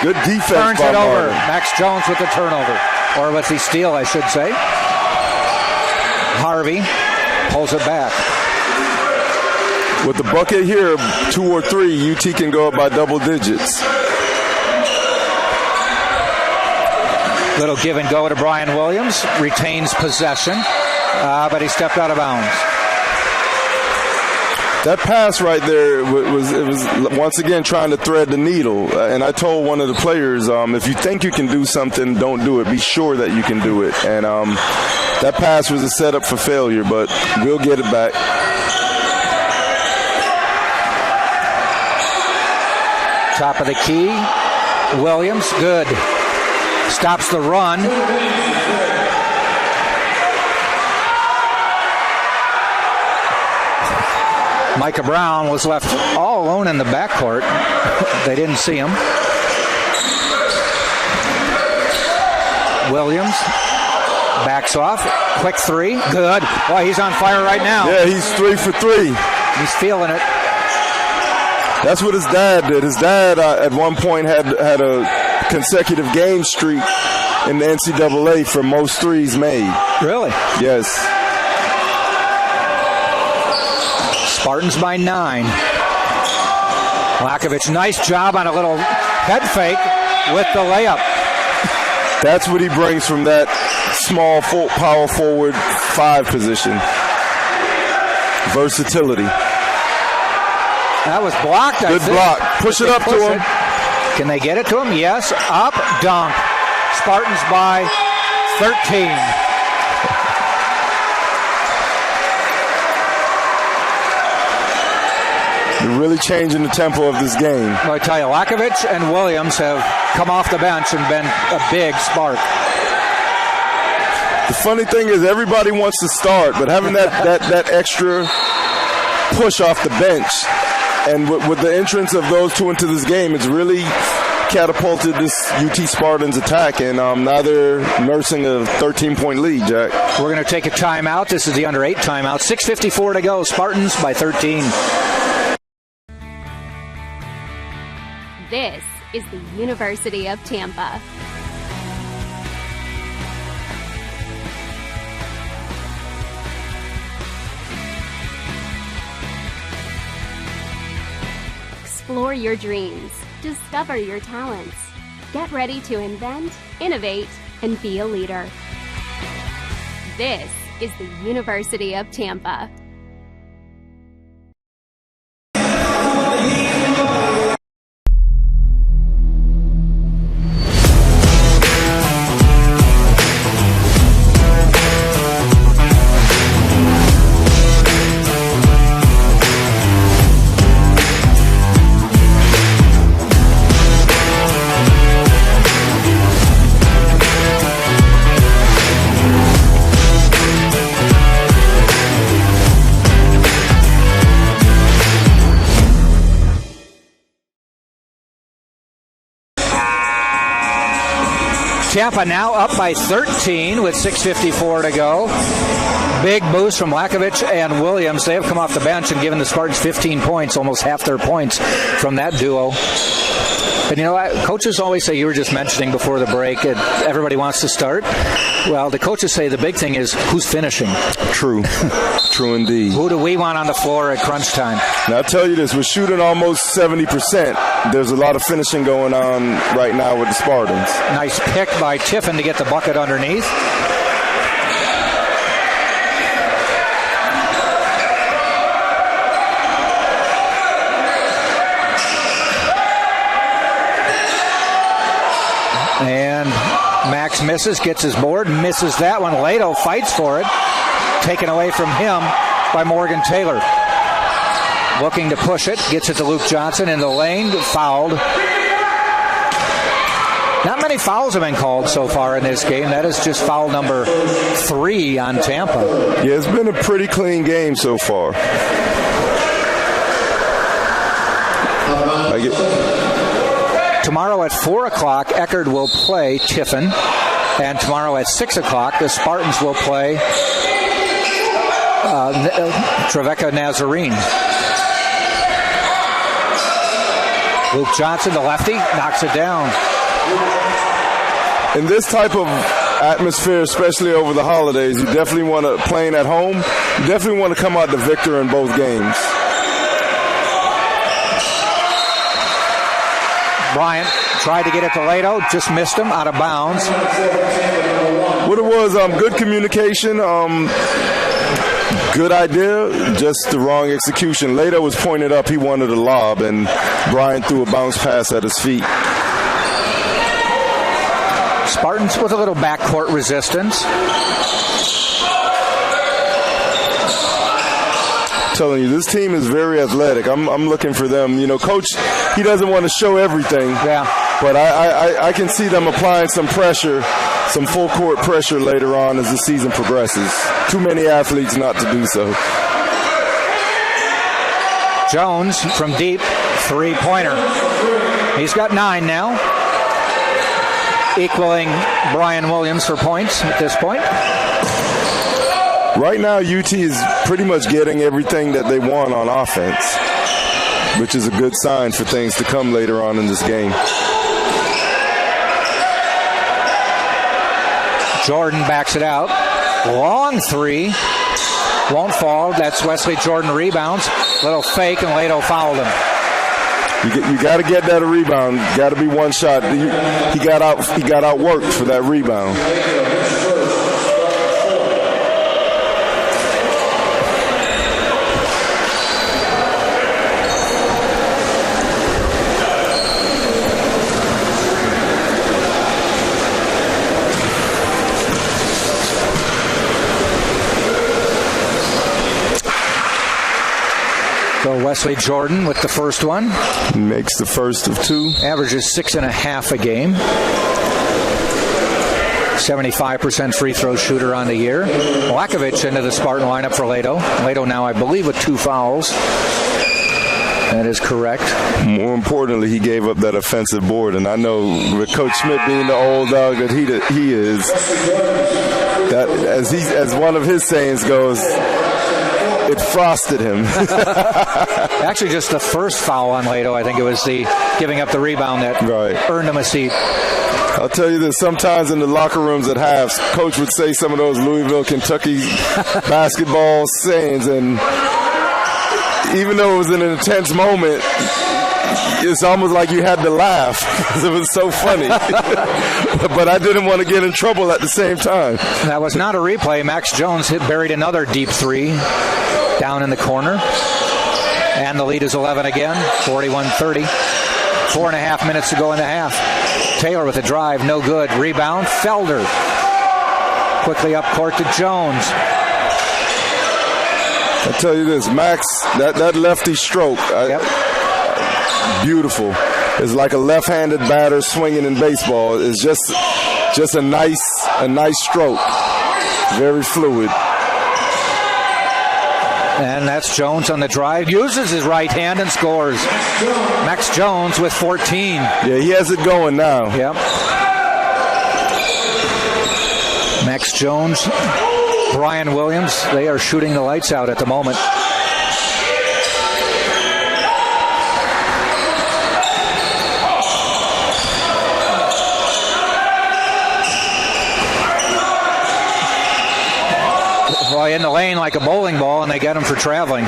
Good defense. Turns it over. Max Jones with the turnover. Or with the steal, I should say. Harvey pulls it back. With the bucket here, 2 or 3, UT can go up by double digits. Little give and go to Brian Williams. Retains possession, but he stepped out of bounds. That pass right there was once again trying to thread the needle. And I told one of the players, if you think you can do something, don't do it. Be sure that you can do it. And that pass was a setup for failure, but we'll get it back. Top of the key. Williams, good. Stops the run. Micah Brown was left all alone in the backcourt. They didn't see him. Williams backs off. Quick three. Good. Boy, he's on fire right now. Yeah, he's 3 for 3. He's feeling it. That's what his dad did. His dad at one point had a consecutive game streak in the NCAA for most threes made. Really? Yes. Spartans by 9. Lakovic, nice job on a little head fake with the layup. That's what he brings from that small power forward 5 position. Versatility. That was blocked. Good block. Push it up to him. Can they get it to him? Yes. Up, dunk. Spartans by 13. They're really changing the tempo of this game. Well, I tell you, Lakovich and Williams have come off the bench and been a big spark. The funny thing is everybody wants to start, but having that extra push off the bench, and with the entrance of those two into this game, it's really catapulted this UT Spartans attack, and now they're nursing a 13-point lead, Jack. We're going to take a timeout. This is the under 8 timeout. 6:54 to go. Spartans by 13. This is the University of Tampa. Explore your dreams. Discover your talents. Get ready to invent, innovate, and be a leader. This is the University of Tampa. Tampa now up by 13 with 6:54 to go. Big boost from Lakovich and Williams. They have come off the bench and given the Spartans 15 points, almost half their points from that duo. And you know, coaches always say, you were just mentioning before the break, everybody wants to start. Well, the coaches say the big thing is who's finishing. True. True indeed. Who do we want on the floor at crunch time? Now, I'll tell you this, we're shooting almost 70%. There's a lot of finishing going on right now with the Spartans. Nice pick by Tiffin to get the bucket underneath. And Max misses, gets his board, misses that one. Lato fights for it. Taken away from him by Morgan Taylor. Looking to push it, gets it to Luke Johnson in the lane, fouled. Not many fouls have been called so far in this game. That is just foul number 3 on Tampa. Yeah, it's been a pretty clean game so far. Tomorrow at 4 o'clock, Eckerd will play Tiffin. And tomorrow at 6 o'clock, the Spartans will play Trevecca Nazarene. Luke Johnson, the lefty, knocks it down. In this type of atmosphere, especially over the holidays, you definitely want to, playing at home, you definitely want to come out the victor in both games. Bryant tried to get it to Lato, just missed him, out of bounds. What it was, good communication, good idea, just the wrong execution. Lato was pointed up, he wanted a lob, and Bryant threw a bounce pass at his feet. Spartans with a little backcourt resistance. Telling you, this team is very athletic. I'm looking for them. You know, Coach, he doesn't want to show everything. Yeah. But I can see them applying some pressure, some full court pressure later on as the season progresses. Too many athletes not to do so. Jones from deep, 3-pointer. He's got 9 now, equaling Brian Williams for points at this point. Right now, UT is pretty much getting everything that they want on offense, which is a good sign for things to come later on in this game. Jordan backs it out. Long 3. Won't fall. That's Wesley Jordan rebounds. Little fake, and Lato fouled him. You got to get that a rebound. Got to be one shot. He got outworked for that rebound. Wesley Jordan with the first one. Makes the first of 2. Averages 6.5 a game. 75% free throw shooter on the year. Lakovic into the Spartan lineup for Lato. Lato now, I believe, with 2 fouls. That is correct. More importantly, he gave up that offensive board, and I know with Coach Schmidt being the old dog that he is, that as one of his sayings goes, it frosted him. Actually, just the first foul on Lato, I think it was the giving up the rebound that earned him a seat. I'll tell you this, sometimes in the locker rooms at halves, Coach would say some of those Louisville, Kentucky basketball sayings, and even though it was an intense moment, it's almost like you had to laugh because it was so funny. But I didn't want to get in trouble at the same time. That was not a replay. Max Jones buried another deep 3 down in the corner. And the lead is 11 again, 41-30. 4.5 minutes to go in the half. Taylor with a drive, no good. Rebound, Felder. Quickly up court to Jones. I tell you this, Max, that lefty stroke, beautiful. It's like a left-handed batter swinging in baseball. It's just a nice stroke. Very fluid. And that's Jones on the drive. Uses his right hand and scores. Max Jones with 14. Yeah, he has it going now. Yep. Max Jones, Brian Williams, they are shooting the lights out at the moment. In the lane like a bowling ball, and they get him for traveling.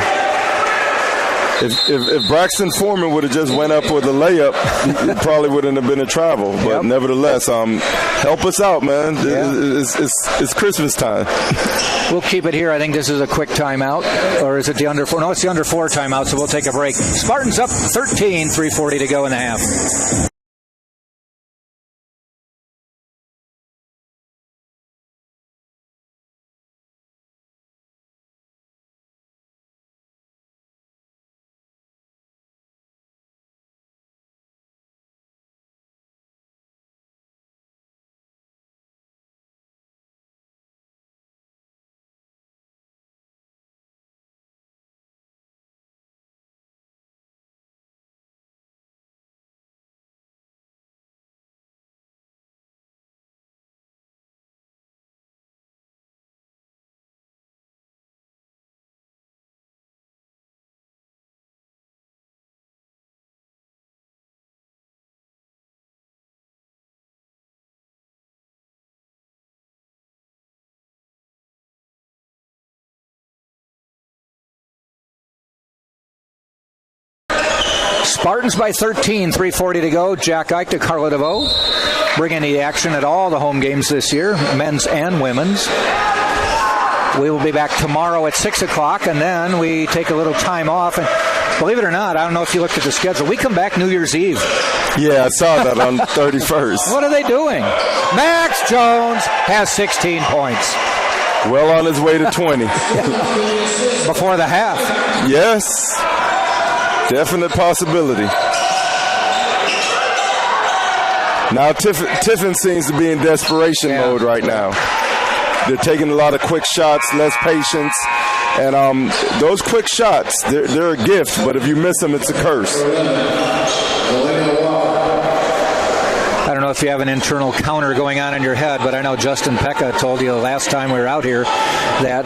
If Braxton Foreman would have just went up with a layup, it probably wouldn't have been a travel. But nevertheless, help us out, man. It's Christmas time. We'll keep it here. I think this is a quick timeout. Or is it the under 4? No, it's the under 4 timeout, so we'll take a break. Spartans up 13, 3:40 to go in the half. Spartans by 13, 3:40 to go. Jack Ike to Carla DeVoe, bringing the action at all the home games this year, men's and women's. We will be back tomorrow at 6 o'clock, and then we take a little time off. And believe it or not, I don't know if you looked at the schedule, we come back New Year's Eve. Yeah, I saw that on 31st. What are they doing? Max Jones has 16 points. Well on his way to 20. Before the half. Yes. Definite possibility. Now Tiffin seems to be in desperation mode right now. They're taking a lot of quick shots, less patience. And those quick shots, they're a gift, but if you miss them, it's a curse. I don't know if you have an internal counter going on in your head, but I know Justin Pekka told you the last time we were out here that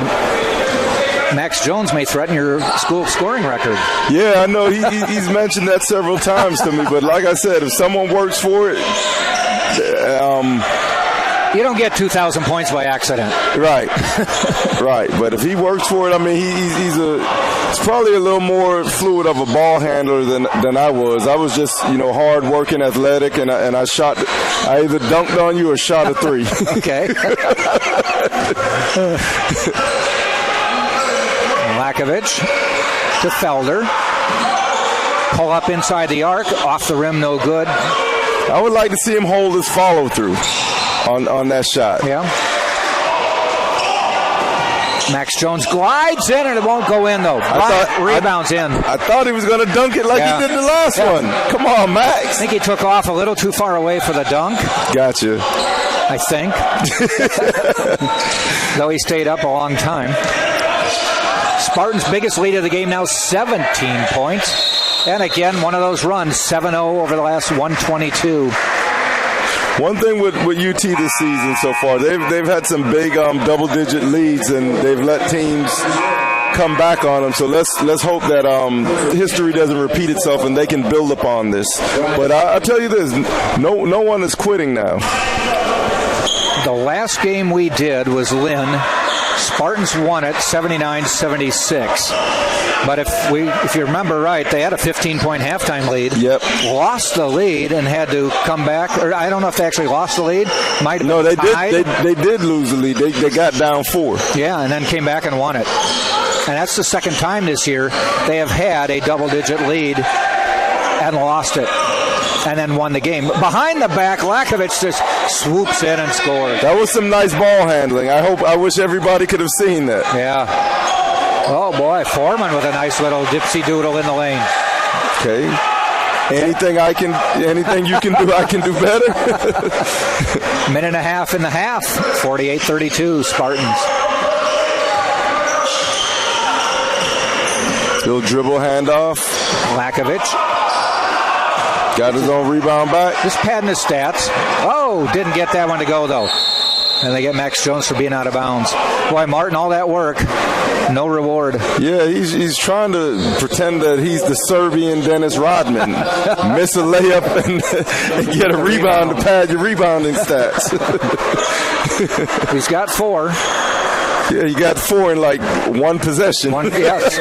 Max Jones may threaten your school scoring record. Yeah, I know. He's mentioned that several times to me, but like I said, if someone works for it, you don't get 2,000 points by accident. Right. Right. But if he works for it, I mean, he's probably a little more fluid of a ball handler than I was. I was just, hard working, athletic, and I either dunked on you or shot a three. Okay. Lakovic to Felder. Pull up inside the arc, off the rim, no good. I would like to see him hold his follow through on that shot. Yeah. Max Jones glides in, and it won't go in, though. Rebounds in. I thought he was going to dunk it like he did the last one. Come on, Max. I think he took off a little too far away for the dunk. Gotcha. I think. Though he stayed up a long time. Spartans' biggest lead of the game now, 17 points. And again, one of those runs, 7-0 over the last 122. One thing with UT this season so far, they've had some big double-digit leads, and they've let teams come back on them. So let's hope that history doesn't repeat itself and they can build upon this. But I'll tell you this, no one is quitting now. The last game we did was Lynn. Spartans won it 79-76. But if you remember right, they had a 15-point halftime lead. Yep. Lost the lead and had to come back. Or I don't know if they actually lost the lead. No, they did. They did lose the lead. They got down 4. Yeah, and then came back and won it. And that's the second time this year they have had a double-digit lead and lost it. And then won the game. Behind the back, Lakovich just swoops in and scores. That was some nice ball handling. I wish everybody could have seen that. Yeah. Oh boy, Foreman with a nice little dipsy doodle in the lane. Okay. Anything you can do, I can do better. Minute and a half in the half. 48-32, Spartans. Little dribble handoff. Lakovich. Got his own rebound back. Just padding his stats. Oh, didn't get that one to go, though. And they get Max Jones for being out of bounds. Boy, Martin, all that work, no reward. Yeah, he's trying to pretend that he's the Serbian Dennis Rodman. Miss a layup and get a rebound to pad your rebounding stats. He's got 4. Yeah, he got 4 in like one possession. Yes.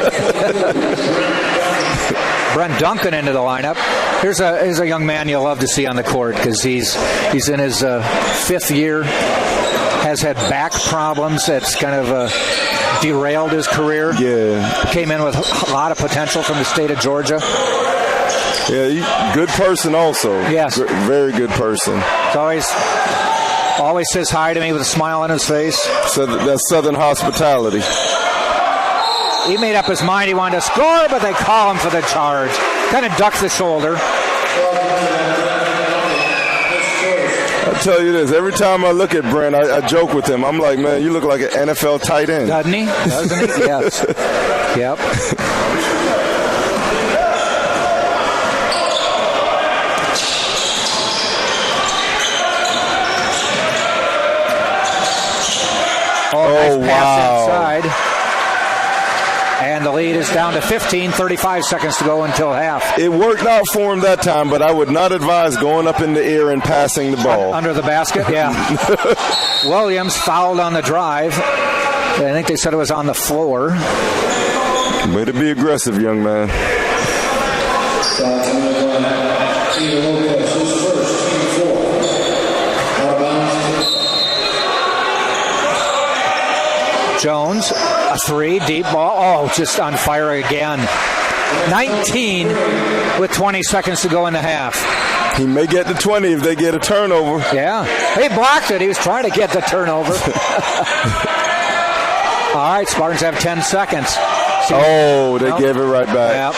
Brent Duncan into the lineup. Here's a young man you'll love to see on the court because he's in his 5th year, has had back problems that's kind of derailed his career. Yeah. Came in with a lot of potential from the state of Georgia. Yeah, good person also. Yes. Very good person. Always says hi to me with a smile on his face. So that's Southern hospitality. He made up his mind he wanted to score, but they call him for the charge. Kind of ducks the shoulder. I'll tell you this, every time I look at Brent, I joke with him. I'm like, man, you look like an NFL tight end. Doesn't he? Yes. Yep. Oh, nice pass inside. And the lead is down to 15, 35 seconds to go until half. It worked out for him that time, but I would not advise going up in the air and passing the ball. Under the basket, yeah. Williams fouled on the drive. I think they said it was on the floor. Way to be aggressive, young man. Jones, a 3, deep ball. Oh, just on fire again. 19 with 20 seconds to go in the half. He may get to 20 if they get a turnover. Yeah, he blocked it. He was trying to get the turnover. All right, Spartans have 10 seconds. They gave it right back. Yep.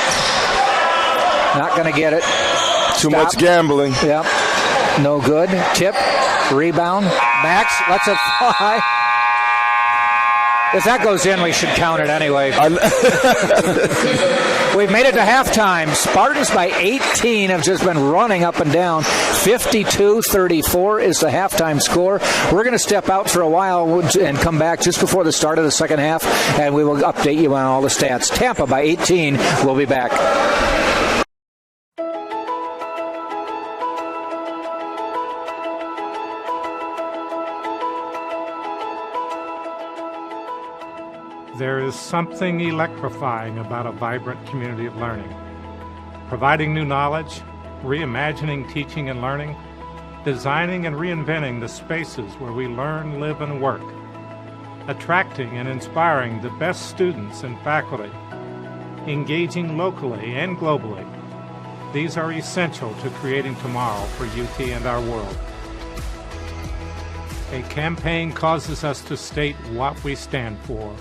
Not going to get it. Too much gambling. Yep. No good. Tip. Rebound. Max lets it fly. If that goes in, we should count it anyway. We've made it to halftime. Spartans by 18 have just been running up and down. 52-34 is the halftime score. We're going to step out for a while and come back just before the start of the second half, and we will update you on all the stats. Tampa by 18. We'll be back. There is something electrifying about a vibrant community of learning. Providing new knowledge, reimagining teaching and learning, designing and reinventing the spaces where we learn, live, and work, attracting and inspiring the best students and faculty, engaging locally and globally. These are essential to creating tomorrow for UT and our world. A campaign causes us to state what we stand for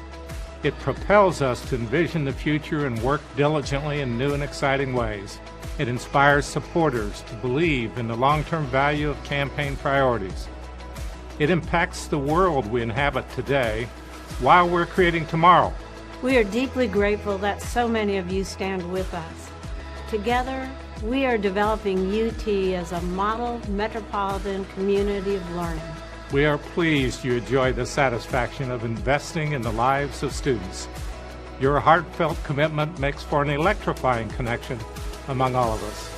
It propels us to envision the future and work diligently in new and exciting ways. It inspires supporters to believe in the long-term value of campaign priorities. It impacts the world we inhabit today while we're creating tomorrow. We are deeply grateful that so many of you stand with us. Together, we are developing UT as a model metropolitan community of learning. We are pleased you enjoy the satisfaction of investing in the lives of students. Your heartfelt commitment makes for an electrifying connection among all of us.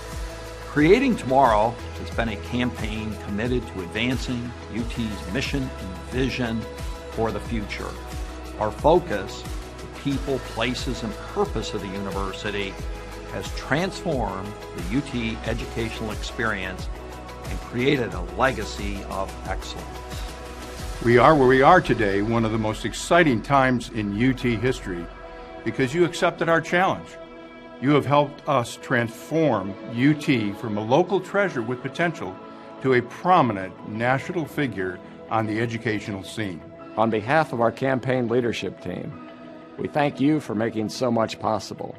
Creating Tomorrow has been a campaign committed to advancing UT's mission and vision for the future. Our focus, the people, places, and purpose of the university, has transformed the UT educational experience and created a legacy of excellence. We are where we are today, one of the most exciting times in UT history, because you accepted our challenge. You have helped us transform UT from a local treasure with potential to a prominent national figure on the educational scene. On behalf of our campaign leadership team, we thank you for making so much possible.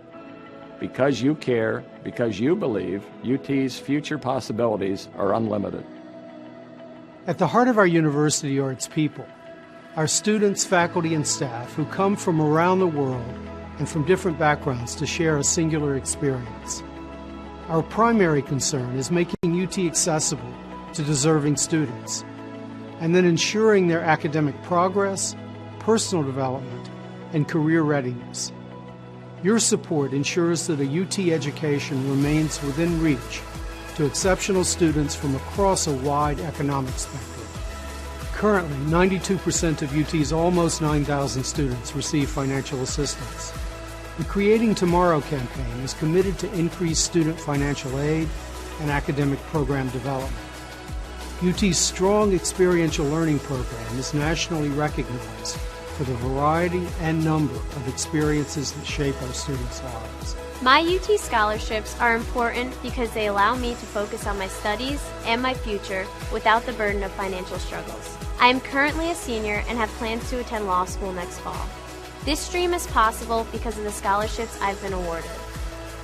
Because you care, because you believe, UT's future possibilities are unlimited. At the heart of our university are its people, our students, faculty, and staff who come from around the world and from different backgrounds to share a singular experience. Our primary concern is making UT accessible to deserving students, and then ensuring their academic progress, personal development, and career readiness. Your support ensures that a UT education remains within reach to exceptional students from across a wide economic spectrum. Currently, 92% of UT's almost 9,000 students receive financial assistance. The Creating Tomorrow campaign is committed to increase student financial aid and academic program development. UT's strong experiential learning program is nationally recognized for the variety and number of experiences that shape our students' lives. My UT scholarships are important because they allow me to focus on my studies and my future without the burden of financial struggles. I am currently a senior and have plans to attend law school next fall. This dream is possible because of the scholarships I've been awarded.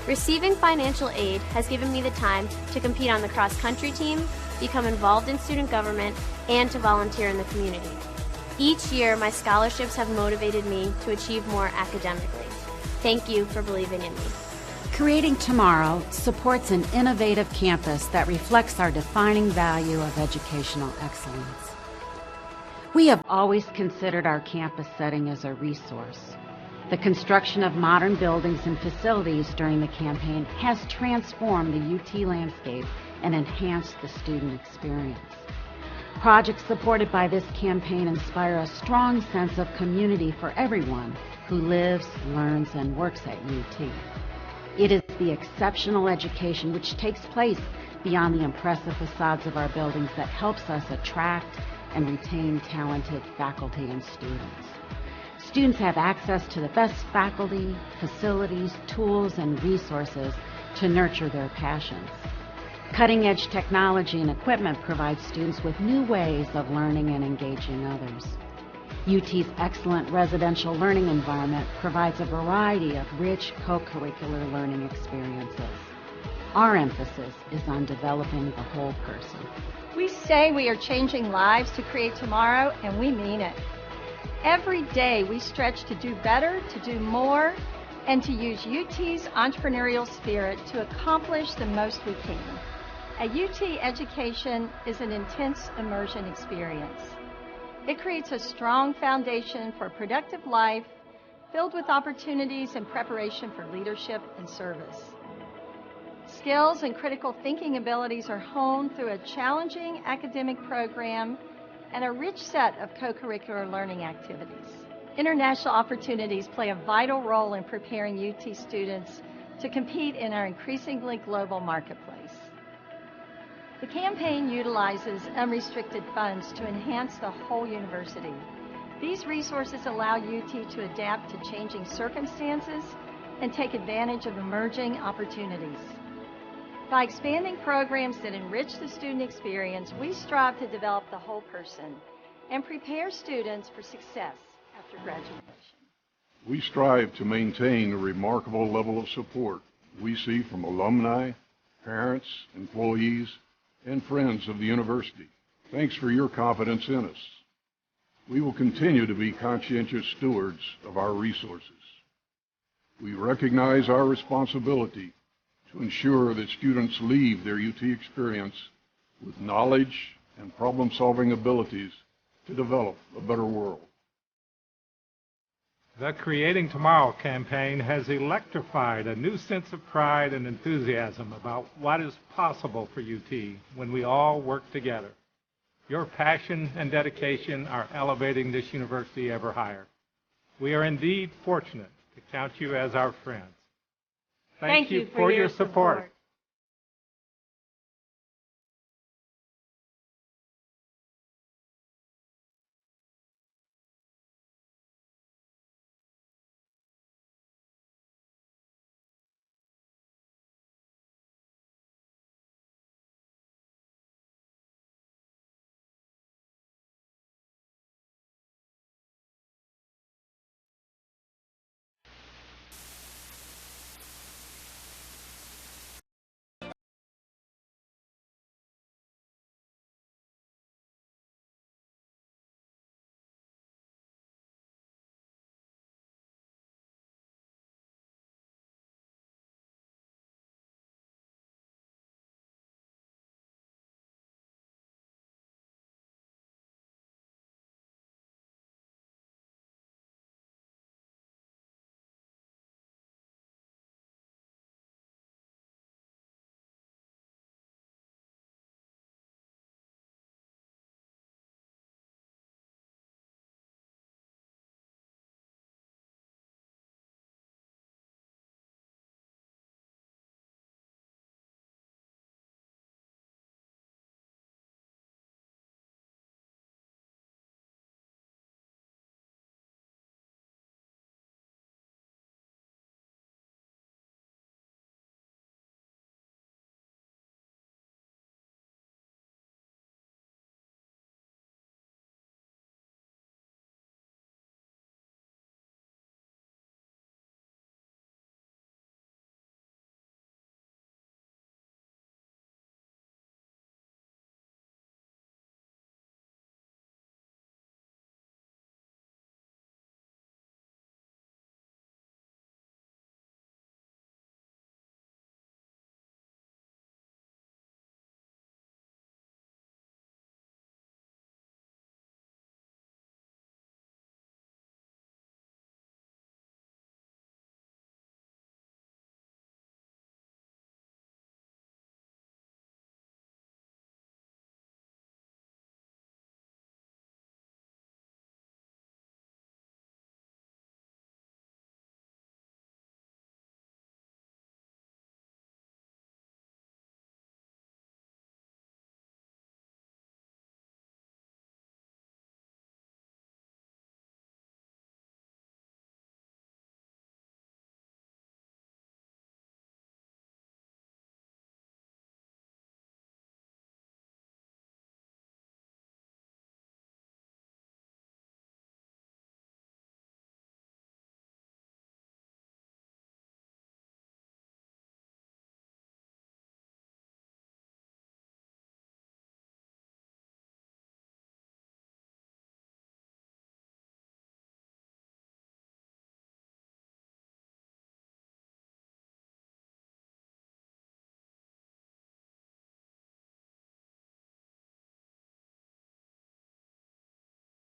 Receiving financial aid has given me the time to compete on the cross-country team, become involved in student government, and to volunteer in the community. Each year, my scholarships have motivated me to achieve more academically. Thank you for believing in me. Creating Tomorrow supports an innovative campus that reflects our defining value of educational excellence. We have always considered our campus setting as a resource. The construction of modern buildings and facilities during the campaign has transformed the UT landscape and enhanced the student experience. Projects supported by this campaign inspire a strong sense of community for everyone who lives, learns, and works at UT. It is the exceptional education which takes place beyond the impressive facades of our buildings that helps us attract and retain talented faculty and students. Students have access to the best faculty, facilities, tools, and resources to nurture their passions. Cutting-edge technology and equipment provide students with new ways of learning and engaging others. UT's excellent residential learning environment provides a variety of rich co-curricular learning experiences. Our emphasis is on developing the whole person. We say we are changing lives to create tomorrow, and we mean it. Every day we stretch to do better, to do more, and to use UT's entrepreneurial spirit to accomplish the most we can. A UT education is an intense immersion experience. It creates a strong foundation for a productive life filled with opportunities and preparation for leadership and service. Skills and critical thinking abilities are honed through a challenging academic program and a rich set of co-curricular learning activities. International opportunities play a vital role in preparing UT students to compete in our increasingly global marketplace. The campaign utilizes unrestricted funds to enhance the whole university. These resources allow UT to adapt to changing circumstances and take advantage of emerging opportunities. By expanding programs that enrich the student experience, we strive to develop the whole person and prepare students for success after graduation. We strive to maintain the remarkable level of support we see from alumni, parents, employees, and friends of the university. Thanks for your confidence in us. We will continue to be conscientious stewards of our resources. We recognize our responsibility to ensure that students leave their UT experience with knowledge and problem-solving abilities to develop a better world. The Creating Tomorrow campaign has electrified a new sense of pride and enthusiasm about what is possible for UT when we all work together. Your passion and dedication are elevating this university ever higher. We are indeed fortunate to count you as our friends. Thank you for your support.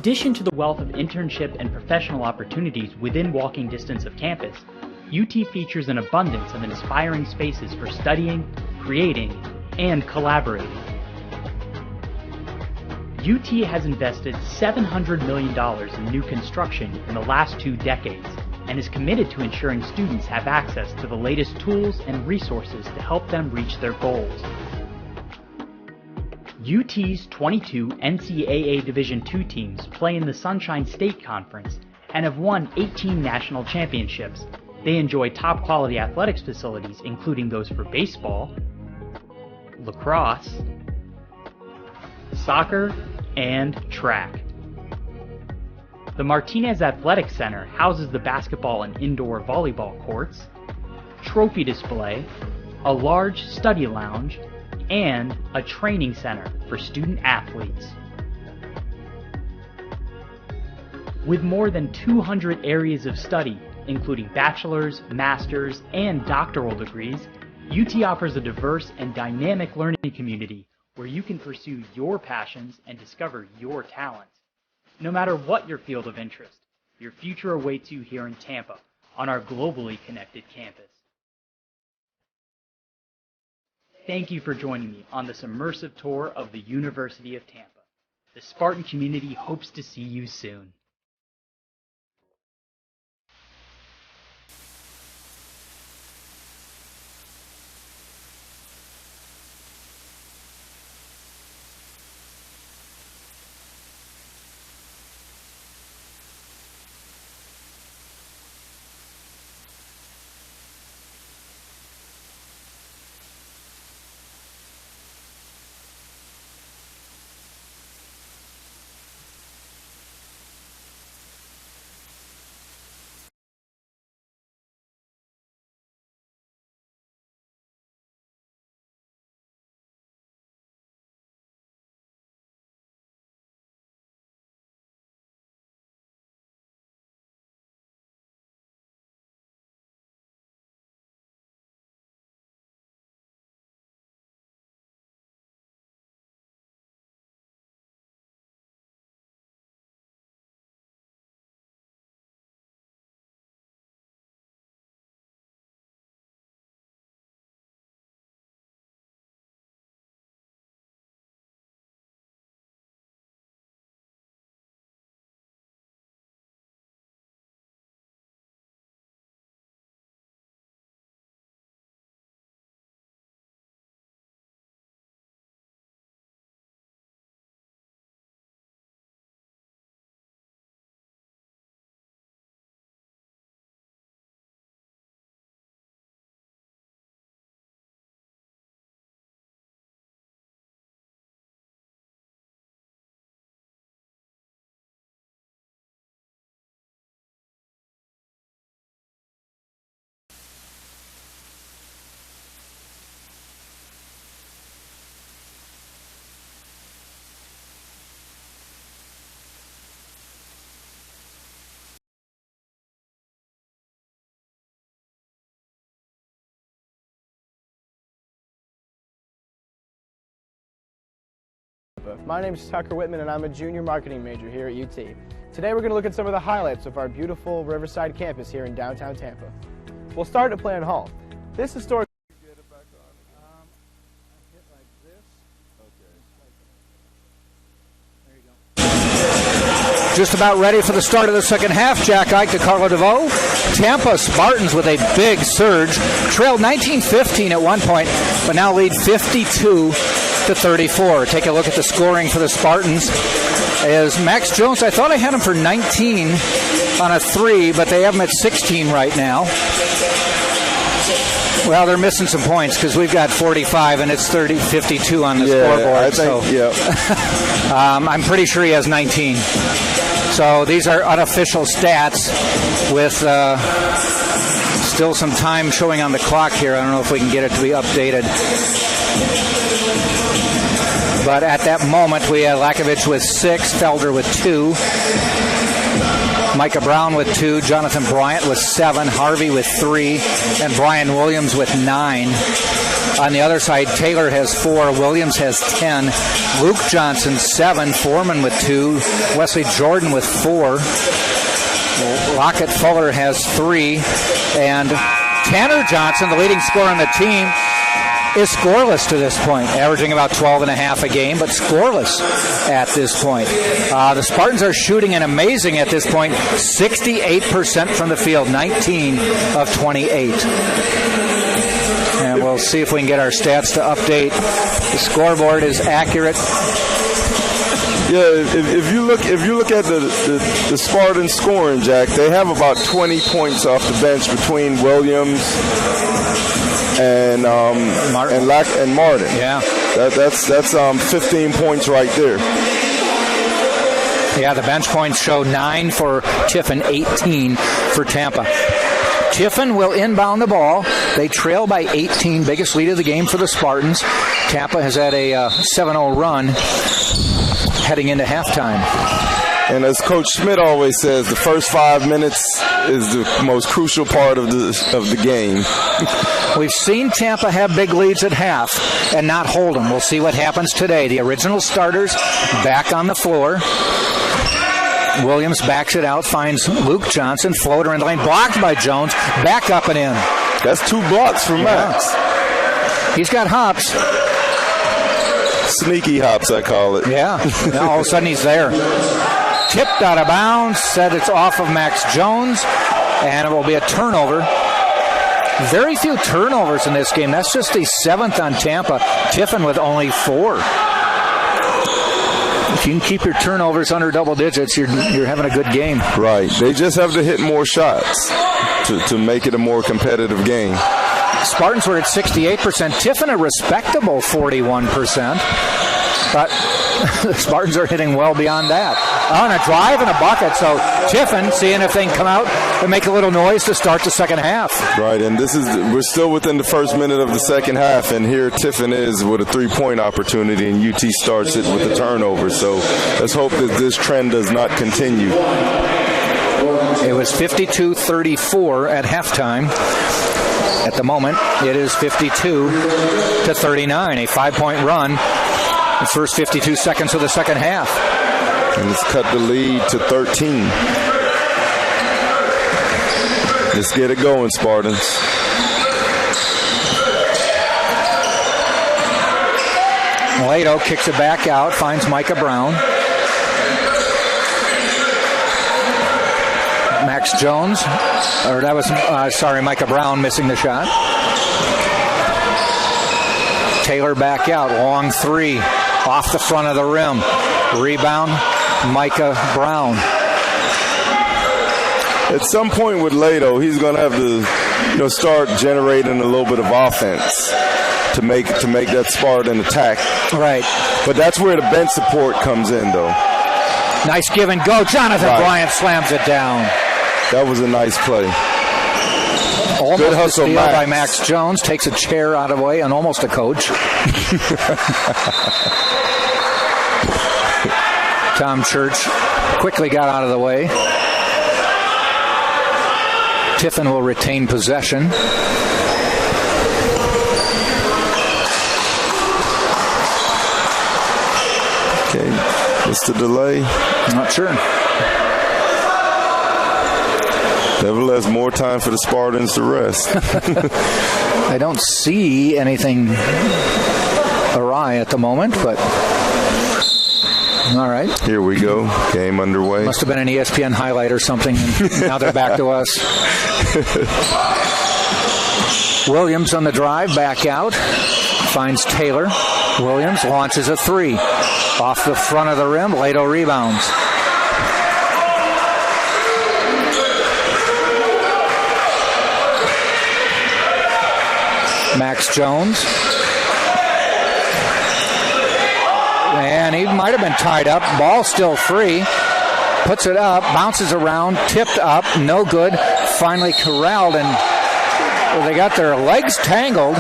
In addition to the wealth of internship and professional opportunities within walking distance of campus, UT features an abundance of inspiring spaces for studying, creating, and collaborating. UT has invested $700 million in new construction in the last 2 decades and is committed to ensuring students have access to the latest tools and resources to help them reach their goals. UT's 22 NCAA Division II teams play in the Sunshine State Conference and have won 18 national championships. They enjoy top quality athletics facilities, including those for baseball, lacrosse, soccer, and track. The Martinez Athletic Center houses the basketball and indoor volleyball courts, trophy display, a large study lounge, and a training center for student athletes. With more than 200 areas of study, including bachelor's, master's, and doctoral degrees, UT offers a diverse and dynamic learning community where you can pursue your passions and discover your talents. No matter what your field of interest, your future awaits you here in Tampa on our globally connected campus. Thank you for joining me on this immersive tour of the University of Tampa. The Spartan community hopes to see you soon. My name is Tucker Whitman and I'm a junior marketing major here at UT. Today we're going to look at some of the highlights of our beautiful Riverside campus here in downtown Tampa. We'll start at Plan Hall. This historic Just about ready for the start of the second half. Jack Ike to Carlo DeVoe. Tampa Spartans with a big surge. Trailed 19-15 at one point, but now lead 52-34. Take a look at the scoring for the Spartans. As Max Jones, I thought I had him for 19 on a 3, but they have him at 16 right now. Well, they're missing some points because we've got 45 and it's 52 on the scoreboard. I'm pretty sure he has 19. So these are unofficial stats with still some time showing on the clock here. I don't know if we can get it to be updated. But at that moment, we had Lakovich with 6, Felder with 2, Micah Brown with 2, Jonathan Bryant with 7, Harvey with 3, and Brian Williams with 9. On the other side, Taylor has 4, Williams has 10, Luke Johnson 7, Foreman with 2, Wesley Jordan with 4, Lockett Fuller has 3, and Tanner Johnson, the leading scorer on the team, is scoreless to this point, averaging about 12.5 a game, but scoreless at this point. The Spartans are shooting an amazing at this point, 68% from the field, 19 of 28. And we'll see if we can get our stats to update. The scoreboard is accurate. Yeah, if you look at the Spartans scoring, Jack, they have about 20 points off the bench between Williams and Martin. And Martin. Yeah, that's 15 points right there. Yeah, the bench points show 9 for Tiffin, 18 for Tampa. Tiffin will inbound the ball. They trail by 18, biggest lead of the game for the Spartans. Tampa has had a 7-0 run heading into halftime. And as Coach Schmidt always says, the first 5 minutes is the most crucial part of the game. We've seen Tampa have big leads at half and not hold them. We'll see what happens today. The original starters back on the floor. Williams backs it out, finds Luke Johnson, floater in the lane, blocked by Jones, back up and in. That's 2 blocks for Max. He's got hops. Sneaky hops, I call it. Yeah. Now all of a sudden he's there. Tipped out of bounds, said it's off of Max Jones, and it will be a turnover. Very few turnovers in this game. That's just the 7th on Tampa. Tiffin with only 4. If you can keep your turnovers under double digits, you're having a good game. Right. They just have to hit more shots to make it a more competitive game. Spartans were at 68%. Tiffin a respectable 41%. But the Spartans are hitting well beyond that. On a drive and a bucket. So Tiffin seeing if they can come out and make a little noise to start the second half. Right, and we're still within the first minute of the second half, and here Tiffin is with a 3-point opportunity, and UT starts it with a turnover. So let's hope that this trend does not continue. It was 52-34 at halftime. At the moment, it is 52-39, a 5-point run. The first 52 seconds of the second half. And it's cut the lead to 13. Let's get it going, Spartans. Lato kicks it back out, finds Micah Brown. Max Jones, or that was, Micah Brown missing the shot. Taylor back out, long 3, off the front of the rim. Rebound, Micah Brown. At some point with Lato, he's going to have to, start generating a little bit of offense to make that Spartan attack. Right. But that's where the bench support comes in, though. Nice give and go. Jonathan Bryant slams it down. That was a nice play. Almost good hustle, a steal Max. by Max Jones. Takes a chair out of the way and almost a coach. Tom Church quickly got out of the way. Tiffin will retain possession. Okay, what's the delay? Not sure. Nevertheless, more time for the Spartans to rest. I don't see anything awry at the moment, but all right. Here we go. Game underway. Must have been an ESPN highlight or something, and now they're back to us. Williams on the drive, back out. Finds Taylor. Williams launches a 3. Off the front of the rim, Lato rebounds. Max Jones. And he might have been tied up. Ball still free. Puts it up, bounces around, tipped up, no good. Finally corralled, and they got their legs tangled,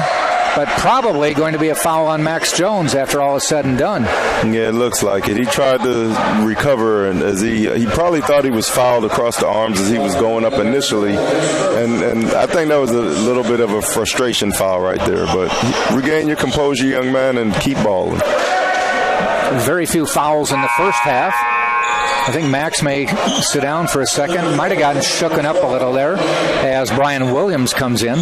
but probably going to be a foul on Max Jones after all is said and done. Yeah, it looks like it. He tried to recover, and as he probably thought he was fouled across the arms as he was going up initially, and I think that was a little bit of a frustration foul right there. But regain your composure, young man, and keep balling. Very few fouls in the first half. I think Max may sit down for a second. Might have gotten shooken up a little there as Brian Williams comes in.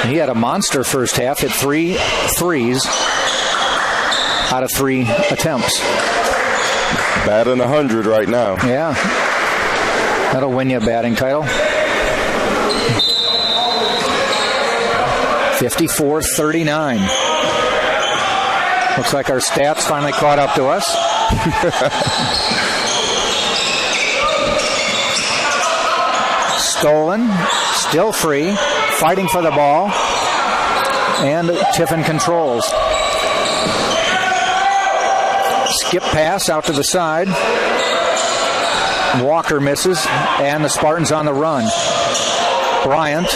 He had a monster first half, hit 3 threes out of 3 attempts. Batting 100 right now. Yeah. That'll win you a batting title. 54-39. Looks like our stats finally caught up to us. Stolen, still free, fighting for the ball, and Tiffin controls. Skip pass out to the side. Walker misses, and the Spartans on the run. Bryant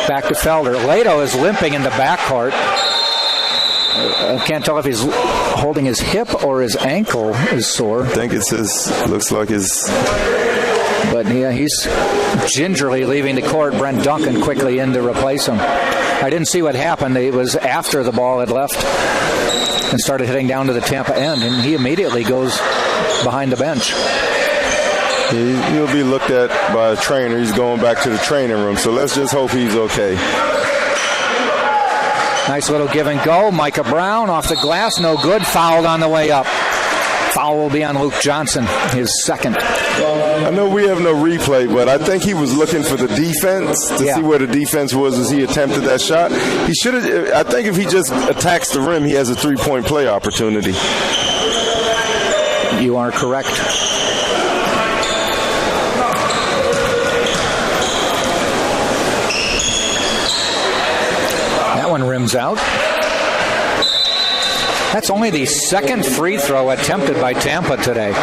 back to Felder. Lato is limping in the backcourt. I can't tell if he's holding his hip or his ankle is sore. I think it's looks like his. But yeah, he's gingerly leaving the court. Brent Duncan quickly in to replace him. I didn't see what happened. It was after the ball had left and started heading down to the Tampa end, and he immediately goes behind the bench. He'll be looked at by a trainer. He's going back to the training room, so let's just hope he's okay. Nice little give and go. Micah Brown off the glass, no good. Fouled on the way up. Foul will be on Luke Johnson, his second. I know we have no replay, but I think he was looking for the defense to see where the defense was as he attempted that shot. He should have. I think if he just attacks the rim, he has a three-point play opportunity. You are correct. That one rims out. That's only the second free throw attempted by Tampa today.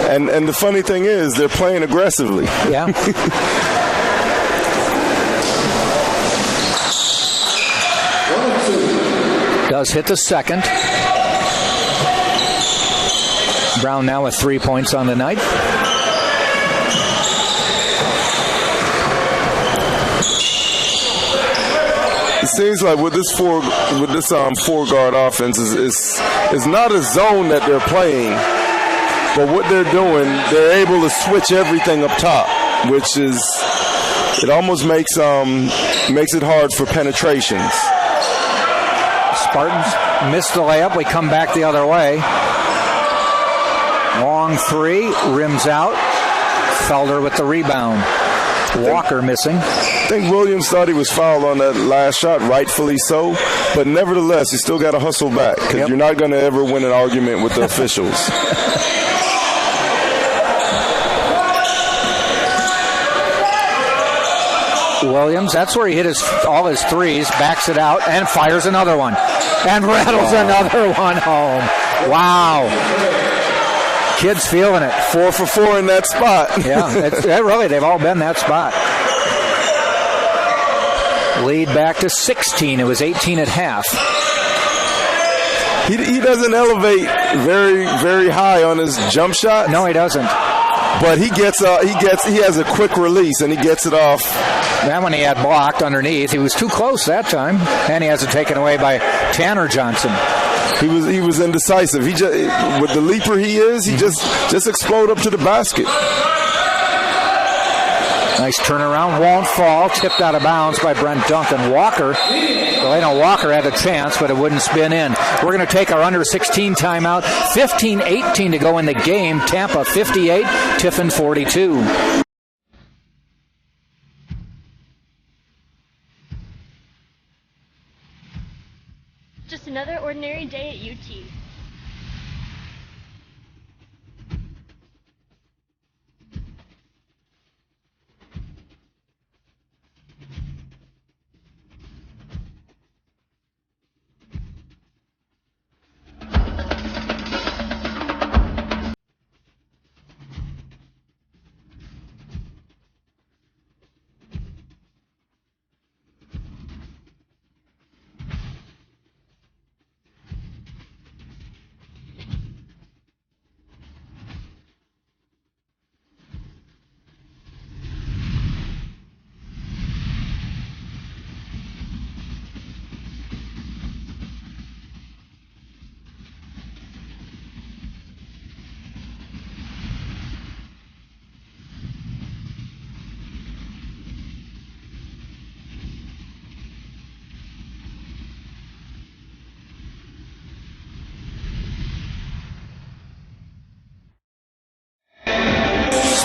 And the funny thing is, they're playing aggressively. Yeah. Does hit the second. Brown now with 3 points on the night. It seems like with this four guard offense is not a zone that they're playing, but what they're doing, they're able to switch everything up top, which is it almost makes it hard for penetrations. Spartans miss the layup. We come back the other way. Long three, rims out. Felder with the rebound. Walker missing. I think Williams thought he was fouled on that last shot, rightfully so. But nevertheless, you still got to hustle back because you're not going to ever win an argument with the officials. Williams, that's where he hit all his threes, backs it out, and fires another one. And rattles another one home. Wow. Kids feeling it. 4 for 4 in that spot. Yeah, really, they've all been that spot. Lead back to 16. It was 18 at half. He doesn't elevate very, very high on his jump shot. No, he doesn't. But he has a quick release and he gets it off. That one he had blocked underneath. He was too close that time, and he has it taken away by Tanner Johnson. He was indecisive. He just, with the leaper he is, he just explode up to the basket. Nice turnaround, won't fall. Tipped out of bounds by Brent Duncan. Walker had a chance, but it wouldn't spin in. We're going to take our under 16 timeout. 15-18 to go in the game. Tampa 58, Tiffin 42. Just another ordinary day at UT.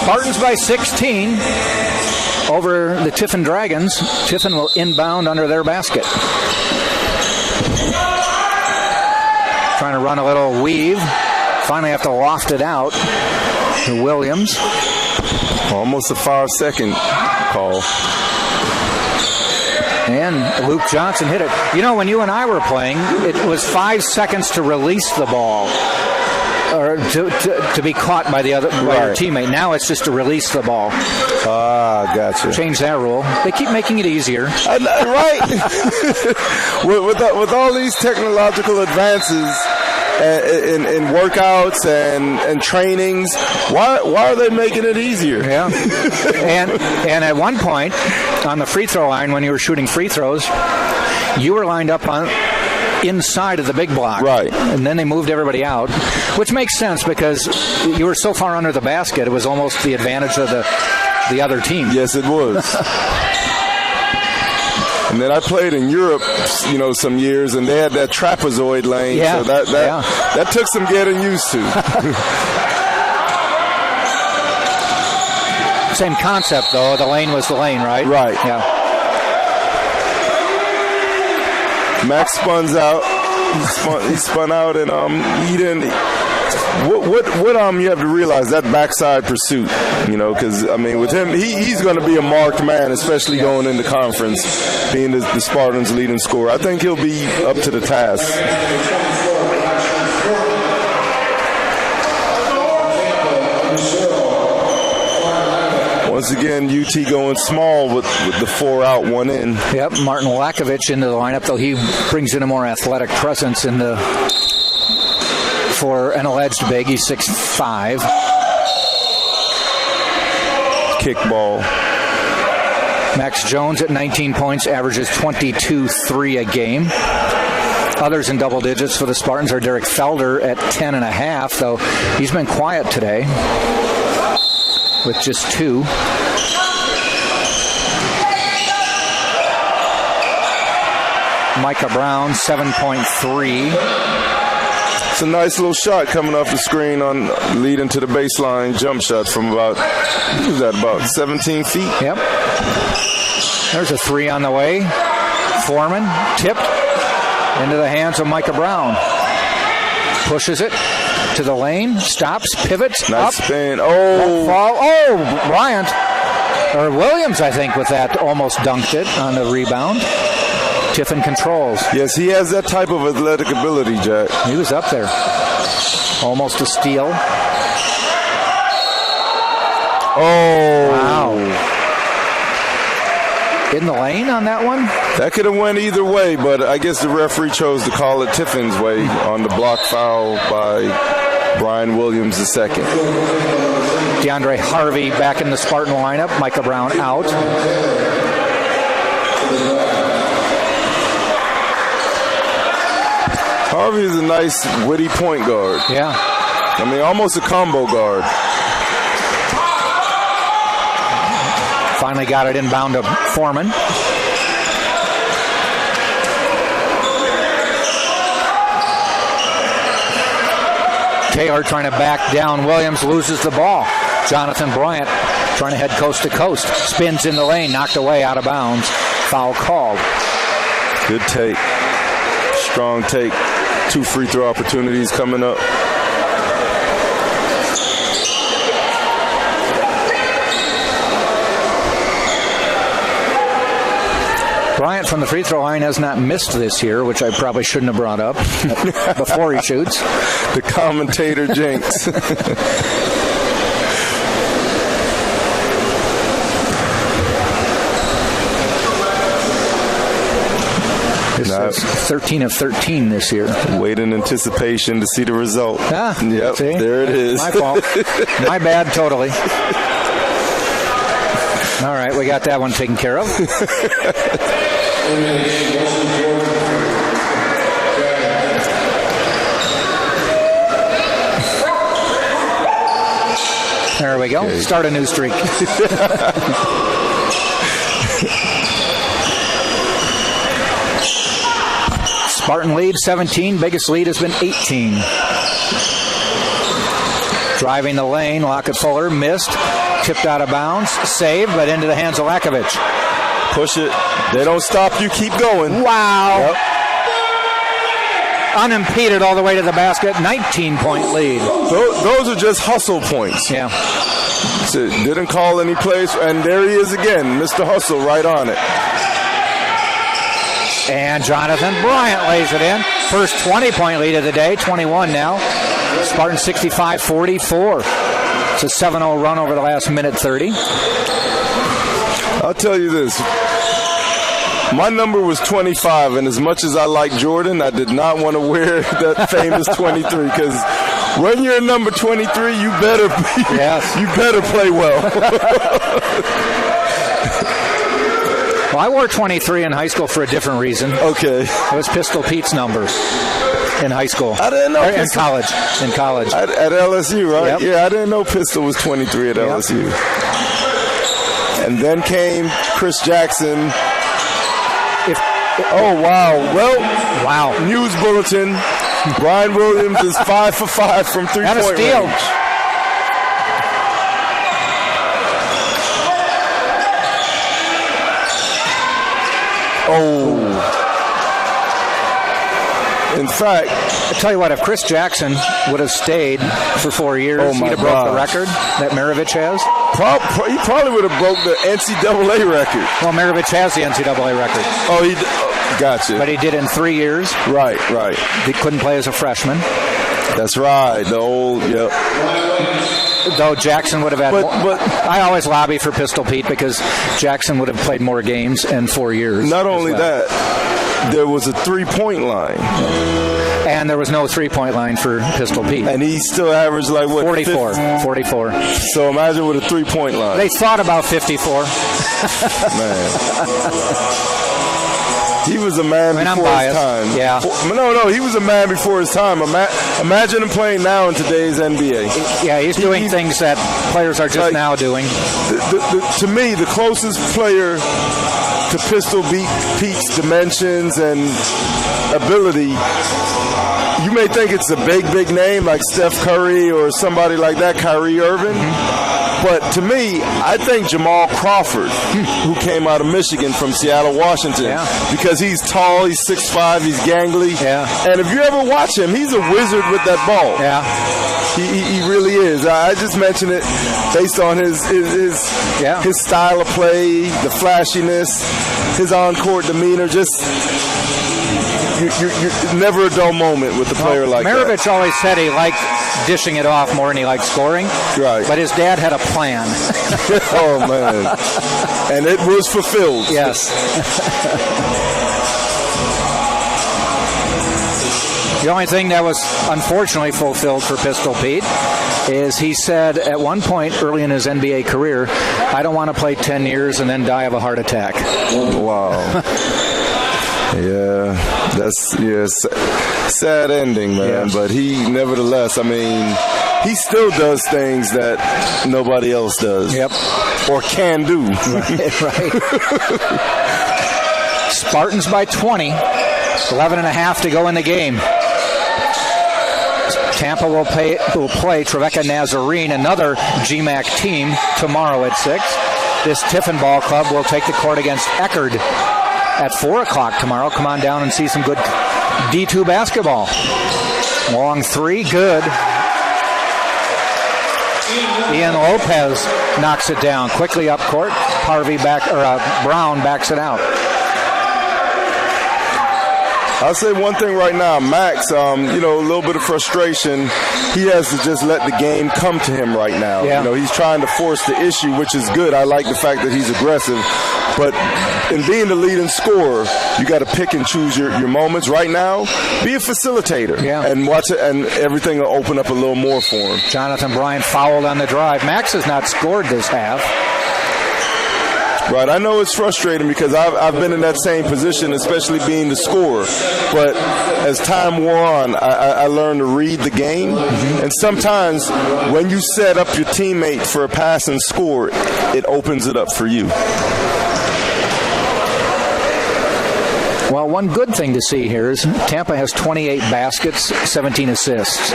Spartans by 16 over the Tiffin Dragons. Tiffin will inbound under their basket. Trying to run a little weave. Finally have to loft it out to Williams. Almost a 5-second call. And Luke Johnson hit it. You know, when you and I were playing, it was 5 seconds to release the ball. Or or to be caught by by your teammate. Now it's just to release the ball. Gotcha. Change that rule. They keep making it easier. Right. with all these technological advances in workouts and trainings, why are they making it easier? Yeah. and at one point on the free throw line, when you were shooting free throws, you were lined up on inside of the big block. Right. And then they moved everybody out, which makes sense because you were so far under the basket, it was almost the advantage of the other team. Yes, it was. And then I played in Europe, some years, and they had that trapezoid lane. Yeah. So that took some getting used to. Same concept, though. The lane was the lane, right? Right. Yeah. Max spun out. He spun out, and he didn't. What you have to realize, that backside pursuit, because with him, he's going to be a marked man, especially going into conference, being the Spartans' leading scorer. I think he'll be up to the task. Once again, UT going small with the 4 out, 1 in. Yep, Martin Lakovic into the lineup, though he brings in a more athletic presence for an alleged big. He's 6'5". Kickball. Max Jones at 19 points, averages 22-3 a game. Others in double digits for the Spartans are Derek Felder at 10.5, though he's been quiet today with just 2. Micah Brown, 7.3. It's a nice little shot coming off the screen leading to the baseline jump shot from about 17 feet. Yep. There's a 3 on the way. Foreman tipped into the hands of Micah Brown. Pushes it to the lane, stops, pivots, nice up. Spin. Bryant, or Williams, I think, with that almost dunked it on the rebound. Tiffin controls. Yes, he has that type of athletic ability, Jack. He was up there. Almost a steal. Oh. Wow. In the lane on that one? That could have went either way, but I guess the referee chose to call it Tiffin's way on the block foul by Brian Williams II. DeAndre Harvey back in the Spartan lineup. Micah Brown out. Harvey is a nice, witty point guard. Yeah. Almost a combo guard. Finally got it inbound to Foreman. Taylor trying to back down. Williams loses the ball. Jonathan Bryant trying to head coast to coast. Spins in the lane, knocked away, out of bounds. Foul called. Good take. Strong take. 2 free throw opportunities coming up. Bryant from the free throw line has not missed this year, which I probably shouldn't have brought up before he shoots. The commentator jinx. It's 13 of 13 this year. Wait in anticipation to see the result. Yep, see? There it is. My fault. My bad, totally. All right, we got that one taken care of. There we go. Okay. Start a new streak. Spartan lead 17. Biggest lead has been 18. Driving the lane, Lockett Fuller missed. Tipped out of bounds. Saved, but into the hands of Lakovic. Push it. They don't stop you. Keep going. Wow. Yep. Unimpeded all the way to the basket. 19-point lead. Those are just hustle points. Yeah. So didn't call any plays. And there he is again. Mr. Hustle right on it. And Jonathan Bryant lays it in. First 20-point lead of the day. 21 now Spartans 65-44. It's a 7-0 run over the last minute 30. I'll tell you this. My number was 25, and as much as I like Jordan, I did not want to wear that famous 23 because when you're number 23, you better play well. Well, I wore 23 in high school for a different reason. Okay. It was Pistol Pete's number in high school. I didn't know. In college. At LSU, right? Yep. Yeah, I didn't know Pistol was 23 at LSU. And then came Chris Jackson. Oh, wow. Well, news bulletin. Brian Williams is 5 for 5 from three-point range. Oh. In fact, I tell you what, if Chris Jackson would have stayed for 4 years, he'd have broke the record that Maravich has. He probably would have broke the NCAA record. Well, Maravich has the NCAA record. Oh, gotcha. But he did in 3 years. Right. He couldn't play as a freshman. That's right. Yep. Though Jackson would have had more. I always lobby for Pistol Pete because Jackson would have played more games in 4 years. Not only that, there was a three-point line. And there was no three-point line for Pistol Pete. And he still averaged 44. So imagine with a three-point line. They thought about 54. Man. He was a man before his time. Yeah. No, he was a man before his time. Imagine him playing now in today's NBA. Yeah, he's doing things that players are just now doing. To me, the closest player to Pistol Pete's dimensions and ability, you may think it's a big name like Steph Curry or somebody like that, Kyrie Irving. But to me, I think Jamal Crawford, who came out of Michigan from Seattle, Washington, because he's tall, he's 6'5", he's gangly. Yeah. And if you ever watch him, he's a wizard with that ball. Yeah. He really is. I just mentioned it based on his style of play, the flashiness, his on-court demeanor, just... You're never a dull moment with a player like that. Maravich always said he liked dishing it off more than he liked scoring. Right. But his dad had a plan. Oh, man. And it was fulfilled. Yes. The only thing that was unfortunately fulfilled for Pistol Pete is he said at one point early in his NBA career, I don't want to play 10 years and then die of a heart attack. Wow. Yeah, that's sad ending, man. Yeah. But he, nevertheless, he still does things that nobody else does. Yep. Or can do. Right. Spartans by 20. 11.5 to go in the game. Tampa will play Trevecca Nazarene, another GMAC team, tomorrow at 6. This Tiffin Ball Club will take the court against Eckerd at 4 o'clock tomorrow. Come on down and see some good D2 basketball. Long three, good. Ian Lopez knocks it down. Quickly up court. Brown backs it out. I'll say one thing right now, Max, a little bit of frustration. He has to just let the game come to him right now. Yeah. He's trying to force the issue, which is good. I like the fact that he's aggressive. But in being the leading scorer, you got to pick and choose your moments. Right now, be a facilitator and watch it, and everything will open up a little more for him. Jonathan Bryant fouled on the drive. Max has not scored this half. Right, I know it's frustrating because I've been in that same position, especially being the scorer. But as time wore on, I learned to read the game. Mm-hmm. And sometimes when you set up your teammate for a pass and score, it opens it up for you. Well, one good thing to see here is Tampa has 28 baskets, 17 assists.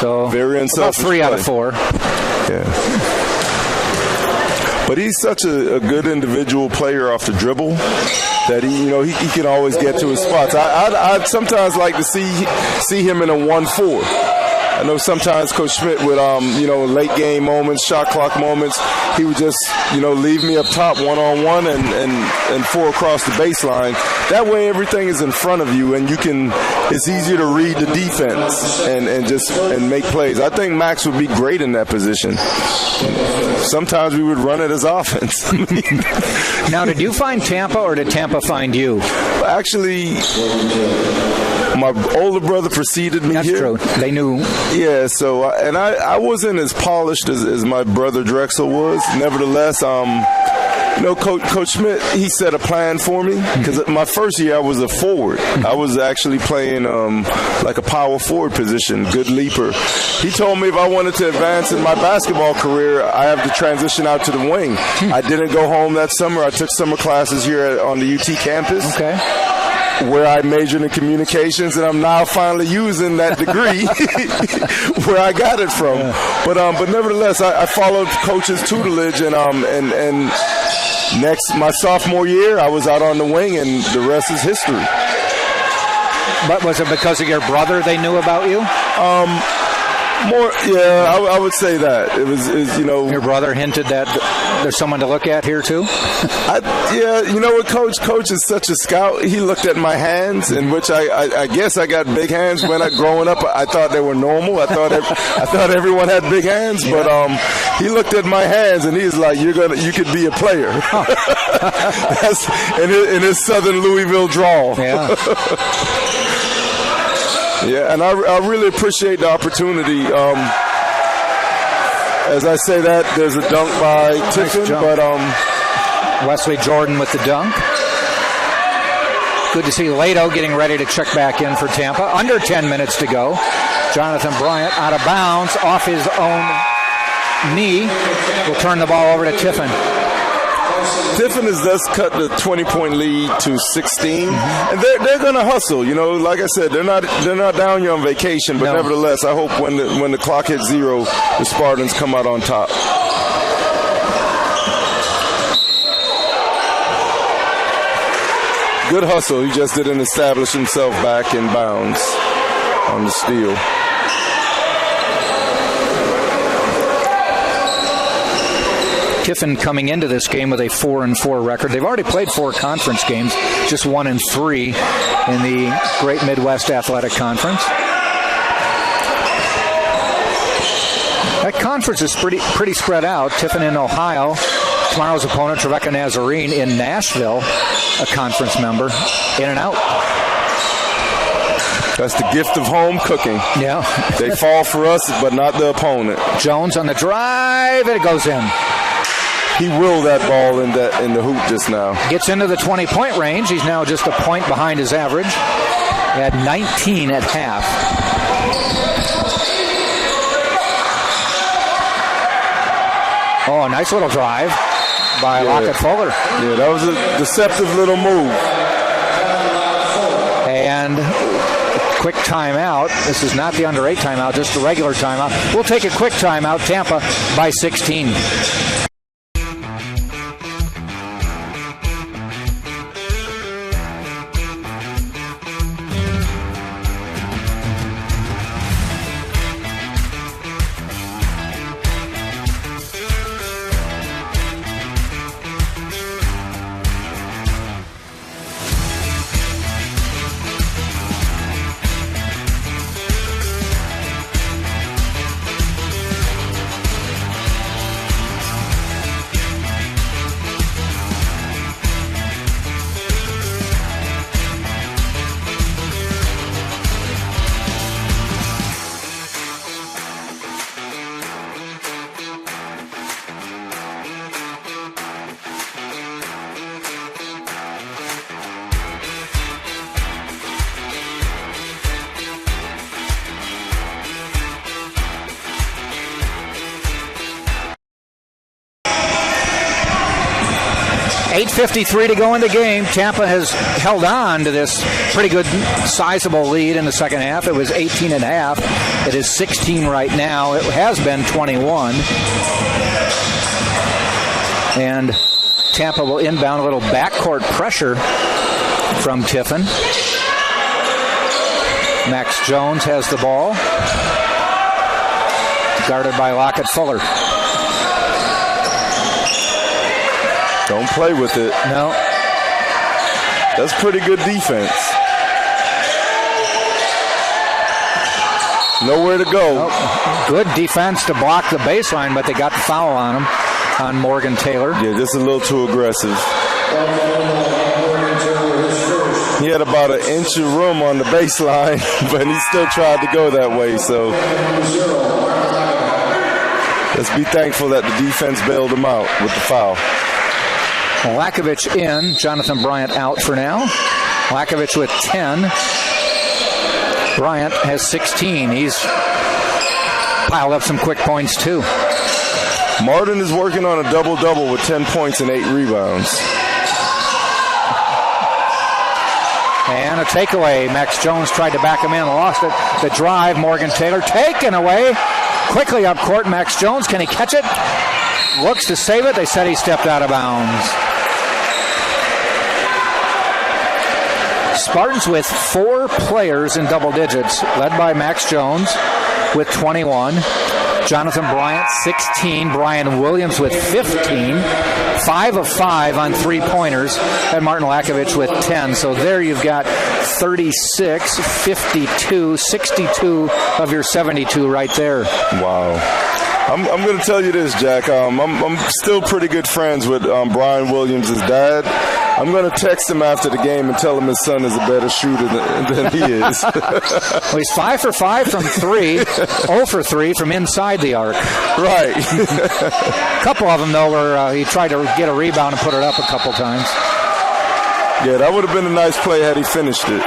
So very unselfish about 3 play. Out of 4. Yeah. But he's such a good individual player off the dribble that he can always get to his spots. I'd sometimes like to see him in a 1-4. I know sometimes Coach Schmidt would, late game moments, shot clock moments, he would just, leave me up top one-on-one and 4 across the baseline. That way everything is in front of you and it's easier to read the defense and make plays. I think Max would be great in that position. Sometimes we would run it as offense. Now, did you find Tampa or did Tampa find you? Actually, my older brother preceded me here. That's true. They knew. Yeah, so, and I wasn't as polished as my brother Drexel was. Nevertheless, Coach Schmidt, he set a plan for me because my first year I was a forward. I was actually playing like a power forward position, good leaper. He told me if I wanted to advance in my basketball career, I have to transition out to the wing. I didn't go home that summer. I took summer classes here on the UT campus. Okay. Where I majored in communications, and I'm now finally using that degree where I got it from. Yeah. But nevertheless, I followed Coach's tutelage, and my sophomore year, I was out on the wing, and the rest is history. But was it because of your brother they knew about you? I would say that. It was Your brother hinted that there's someone to look at here, too? You know what, Coach is such a scout. He looked at my hands, in which I guess I got big hands. Growing up, I thought they were normal. I thought everyone had big hands, but he looked at my hands, and he's like, you could be a player. That's in his Southern Louisville drawl. Yeah. Yeah, and I really appreciate the opportunity. As I say that, there's a dunk by Tiffin, but Wesley Jordan with the dunk. Good to see Lato getting ready to check back in for Tampa. Under 10 minutes to go. Jonathan Bryant out of bounds off his own knee. Will turn the ball over to Tiffin. Tiffin has thus cut the 20-point lead to 16, and they're going to hustle. Like I said, they're not down here on vacation, but nevertheless, I hope when the clock hits 0, the Spartans come out on top. Good hustle. He just didn't establish himself back in bounds on the steal. Tiffin coming into this game with a 4-4 record. They've already played 4 conference games, just 1-3 in the Great Midwest Athletic Conference. That conference is pretty spread out. Tiffin in Ohio. Tomorrow's opponent, Trevecca Nazarene in Nashville, a conference member, in and out. That's the gift of home cooking. Yeah. They fall for us, but not the opponent. Jones on the drive, and it goes in. He willed that ball in the hoop just now. Gets into the 20-point range. He's now just a point behind his average. He had 19 at half. Oh, a nice little drive by Lockett Fuller. Yeah, that was a deceptive little move. And quick timeout. This is not the under 8 timeout, just the regular timeout. We'll take a quick timeout. Tampa by 16. 8:53 to go in the game. Tampa has held on to this pretty good, sizable lead in the second half. It was 18.5. It is 16 right now. It has been 21. And Tampa will inbound a little backcourt pressure from Tiffin. Max Jones has the ball. guarded by Lockett Fuller. Don't play with it. No. That's pretty good defense. Nowhere to go. Oh, good defense to block the baseline, but they got the foul on him, on Morgan Taylor. Yeah, just a little too aggressive. He had about an inch of room on the baseline, but he still tried to go that way. So let's be thankful that the defense bailed him out with the foul. Lakovich in, Jonathan Bryant out for now. Lakovich with 10. Bryant has 16. He's piled up some quick points too. Martin is working on a double-double with 10 points and 8 rebounds. And a takeaway. Max Jones tried to back him in, lost it. The drive, Morgan Taylor taken away. Quickly up court, Max Jones. Can he catch it? Looks to save it. They said he stepped out of bounds. Spartans with 4 players in double digits, led by Max Jones with 21. Jonathan Bryant, 16. Brian Williams with 15. 5 of 5 on three-pointers. And Martin Lakovich with 10. So there you've got 36, 52, 62 of your 72 right there. Wow. I'm going to tell you this, Jack. I'm still pretty good friends with Brian Williams' dad. I'm going to text him after the game and tell him his son is a better shooter than he is. Well, he's 5 for 5 from 3, 0 for 3 from inside the arc. Right. A couple of them, though, where he tried to get a rebound and put it up a couple times. Yeah, that would have been a nice play had he finished it.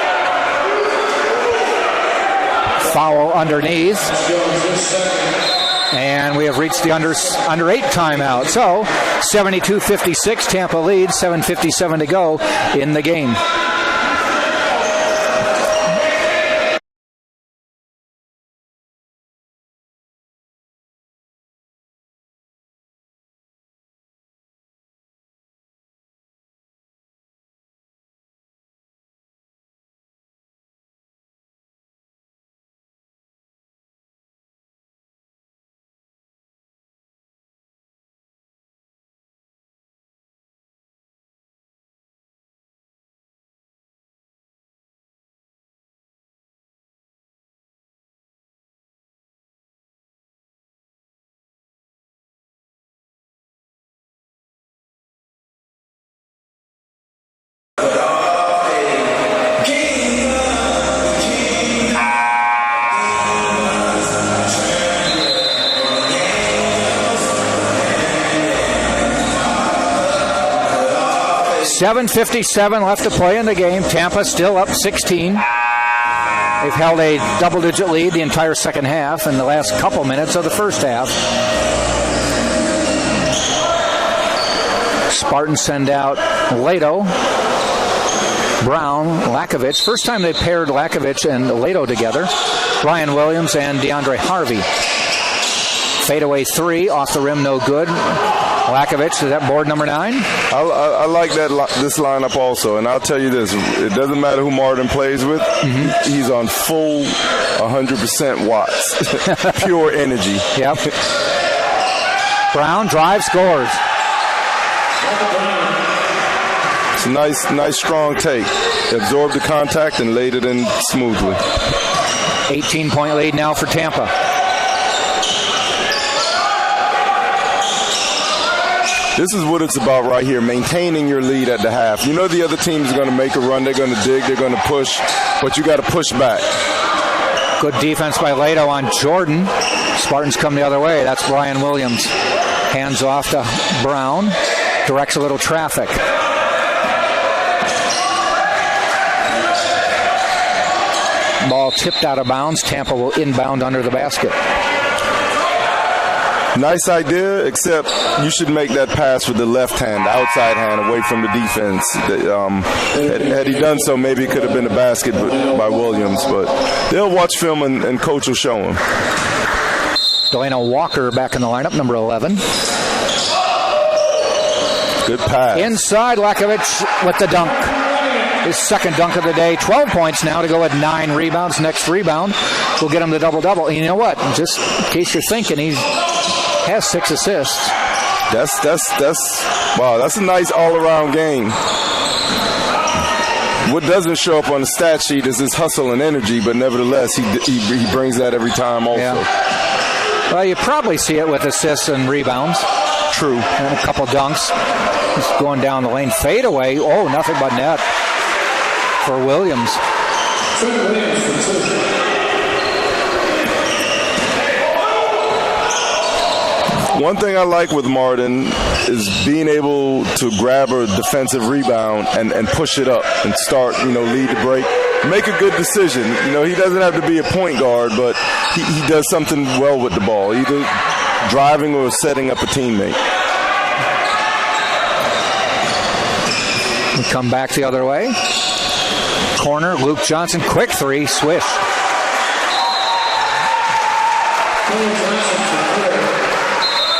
Foul underneath. And we have reached the under 8 timeout. So 72-56, Tampa leads, 7:57 to go in the game. .57 left to play in the game. Tampa still up 16. They've held a double-digit lead the entire second half and the last couple minutes of the first half. Spartans send out Leto, Brown, Lakovich. First time they paired Lakovich and Leto together. Brian Williams and DeAndre Harvey. Fadeaway 3, off the rim, no good. Lakovich, is that board number 9? I like this lineup also, and I'll tell you this: it doesn't matter who Martin plays with. Mm-hmm. He's on full 100% watts, pure energy. Yep. Brown drive, scores. It's a nice strong take. Absorbed the contact and laid it in smoothly. 18-point lead now for Tampa. This is what it's about right here, maintaining your lead at the half. You know the other team's going to make a run, they're going to dig, they're going to push, but you got to push back. Good defense by Leto on Jordan. Spartans come the other way. That's Brian Williams. Hands off to Brown. Directs a little traffic. Ball tipped out of bounds. Tampa will inbound under the basket. Nice idea, except you should make that pass with the left hand, the outside hand, away from the defense. Had he done so, maybe it could have been a basket by Williams, but they'll watch film and coach will show him. Delano Walker back in the lineup, number 11. Good pass. Inside, Lakovich with the dunk. his second dunk of the day. 12 points now to go at 9 rebounds. Next rebound will get him the double-double. And you know what? Just in case you're thinking, he has 6 assists. That's a nice all-around game. What doesn't show up on the stat sheet is his hustle and energy, but nevertheless, he brings that every time also. Yeah. Well, you probably see it with assists and rebounds. True. And a couple dunks. He's going down the lane. Fade away. Oh, nothing but net for Williams. One thing I like with Martin is being able to grab a defensive rebound and push it up and start, lead the break. Make a good decision. He doesn't have to be a point guard, but he does something well with the ball, either driving or setting up a teammate. We come back the other way. Corner, Luke Johnson, quick 3, swish.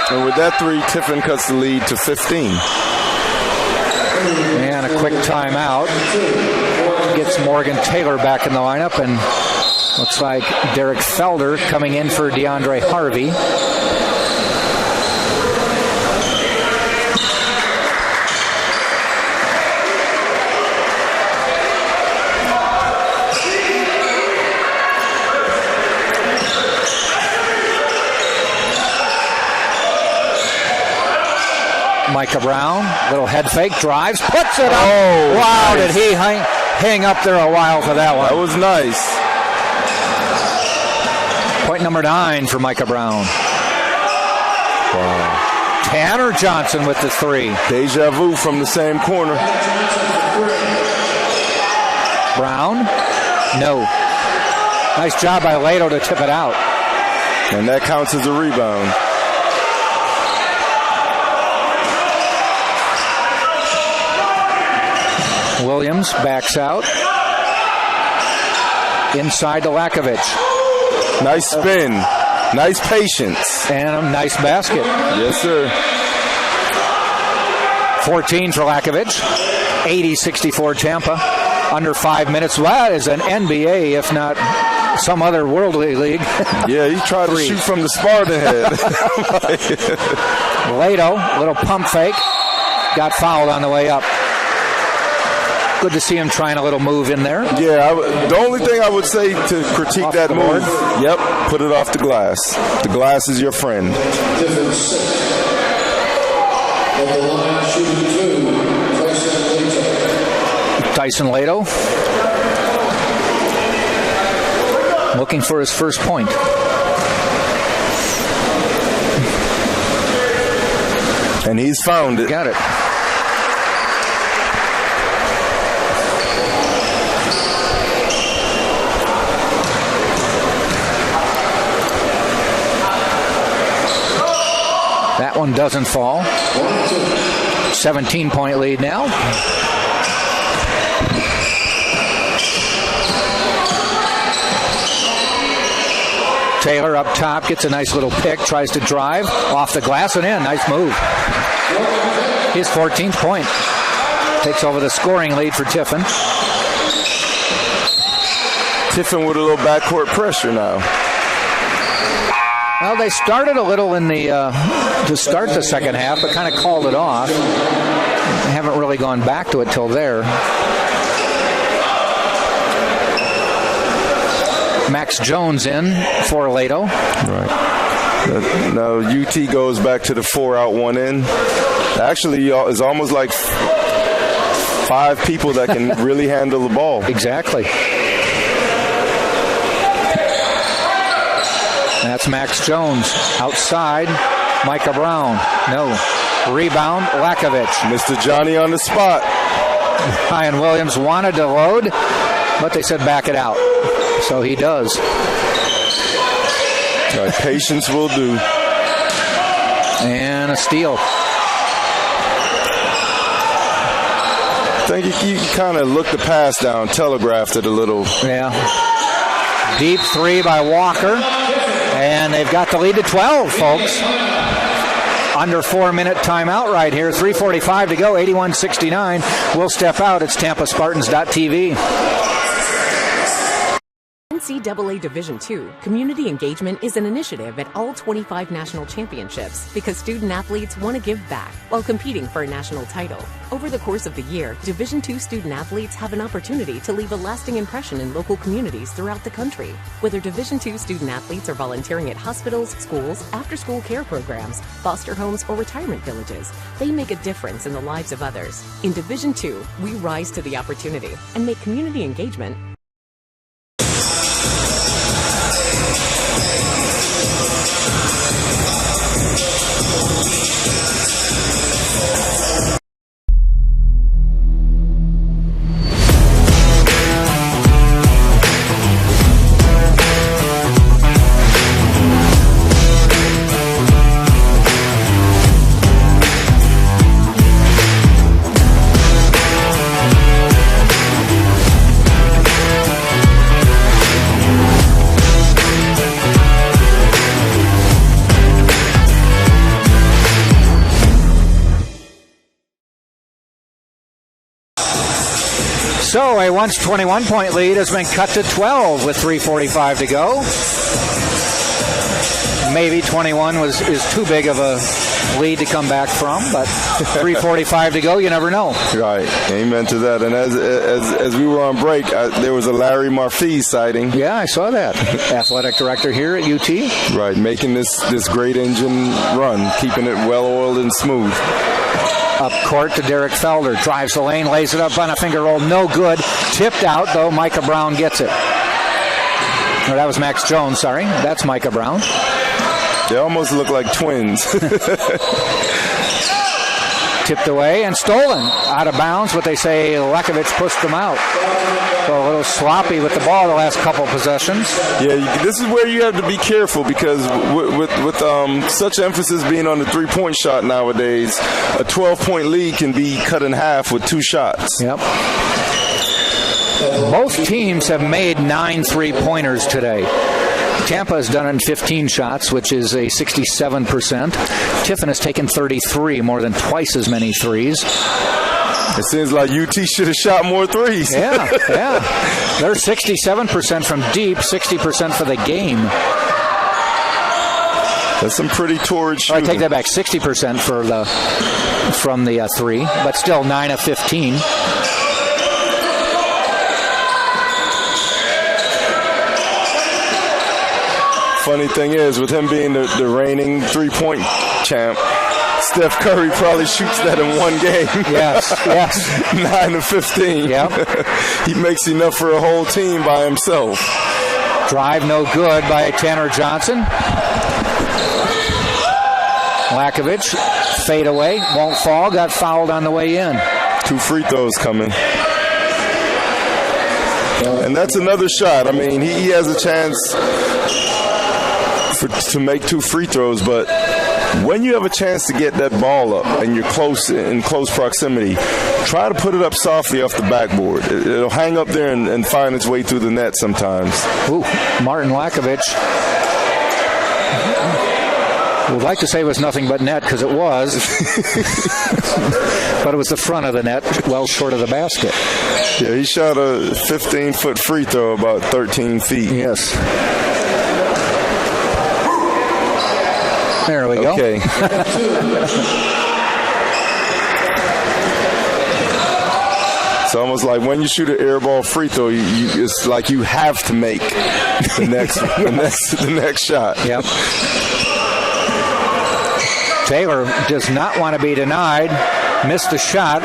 And with that 3, Tiffin cuts the lead to 15. And a quick timeout. Gets Morgan Taylor back in the lineup, and looks like Derek Felder coming in for DeAndre Harvey. Micah Brown, little head fake, drives, puts it up. Oh, wow, nice. Did he hang up there a while for that one? That was nice. Point number 9 for Micah Brown. Wow. Tanner Johnson with the 3. Deja vu from the same corner. Brown, no. Nice job by Lato to tip it out. And that counts as a rebound. Williams backs out. Inside to Lakovic. Nice spin. Nice patience. And a nice basket. Yes, sir. 14 for Lakovic. 80-64 Tampa. Under 5 minutes. Well, that is an NBA, if not some other worldly league. Yeah, he tried to shoot from the Spartan head. Lato, little pump fake. Got fouled on the way up. Good to see him trying a little move in there. Yeah, the only thing I would say to critique that move, put it off the glass. The glass is your friend. Tyson Lato looking for his first point. And he's found it. Got it. That one doesn't fall. 17-point lead now. Taylor up top, gets a nice little pick, tries to drive off the glass and in. Nice move. His 14th point. Takes over the scoring lead for Tiffin. Tiffin with a little backcourt pressure now. Well, they started a little in the to start the second half, but kind of called it off. They haven't really gone back to it till there. Max Jones in for Lato. Right. Now UT goes back to the 4 out, 1 in. Actually, it's almost like 5 people that can really handle the ball. Exactly. That's Max Jones. Outside, Micah Brown. No. Rebound, Lakovic. Mr. Johnny on the spot. Ryan Williams wanted to load, but they said back it out. So he does. Right, patience will do. And a steal. I think you kind of looked the pass down, telegraphed it a little. Yeah. Deep 3 by Walker. And they've got the lead to 12, folks. under 4-minute timeout right here. 3:45 to go, 81-69. We'll step out. It's TampaSpartans.tv. NCAA Division II, community engagement is an initiative at all 25 national championships because student athletes want to give back while competing for a national title. Over the course of the year, Division II student athletes have an opportunity to leave a lasting impression in local communities throughout the country. Whether Division II student athletes are volunteering at hospitals, schools, after-school care programs, foster homes, or retirement villages, they make a difference in the lives of others. In Division II, we rise to the opportunity and make community engagement So a once 21-point lead has been cut to 12 with 3:45 to go. Maybe 21 is too big of a lead to come back from, but 3:45 to go, you never know. Right, amen to that. And as we were on break, there was a Larry Murphy sighting. Yeah, I saw that. Athletic director here at UT. Right, making this great engine run, keeping it well-oiled and smooth. Up court to Derek Felder. Drives the lane, lays it up on a finger roll. No good. Tipped out, though. Micah Brown gets it. No, that was Max Jones, sorry. That's Micah Brown. They almost look like twins. Tipped away and stolen. Out of bounds, but they say Lekovich pushed them out. So a little sloppy with the ball the last couple possessions. Yeah, this is where you have to be careful because with such emphasis being on the three-point shot nowadays, a 12-point lead can be cut in half with 2 shots. Yep. Both teams have made 9 3-pointers today. Tampa has done it in 15 shots, which is a 67%. Tiffin has taken 33, more than twice as many threes. It seems like UT should have shot more threes. Yeah. They're 67% from deep, 60% for the game. That's some pretty torrid shooting. I take that back, 60% from the 3, but still 9 of 15. Funny thing is, with him being the reigning three-point champ, Steph Curry probably shoots that in one game. Yes. 9 of 15. Yep. He makes enough for a whole team by himself. Drive no good by Tanner Johnson. Lekovich, fade away, won't fall, got fouled on the way in. 2 free throws coming. And that's another shot. I mean, he has a chance to make 2 free throws, but when you have a chance to get that ball up and you're in close proximity, try to put it up softly off the backboard. It'll hang up there and find its way through the net sometimes. Ooh, Martin Lekovich would like to say it was nothing but net because it was, but it was the front of the net, well short of the basket. Yeah, he shot a 15-foot free throw about 13 feet. Yes. There we go. Okay. It's almost like when you shoot an air ball free throw, it's like you have to make the next shot. Yep. Taylor does not want to be denied. Missed the shot.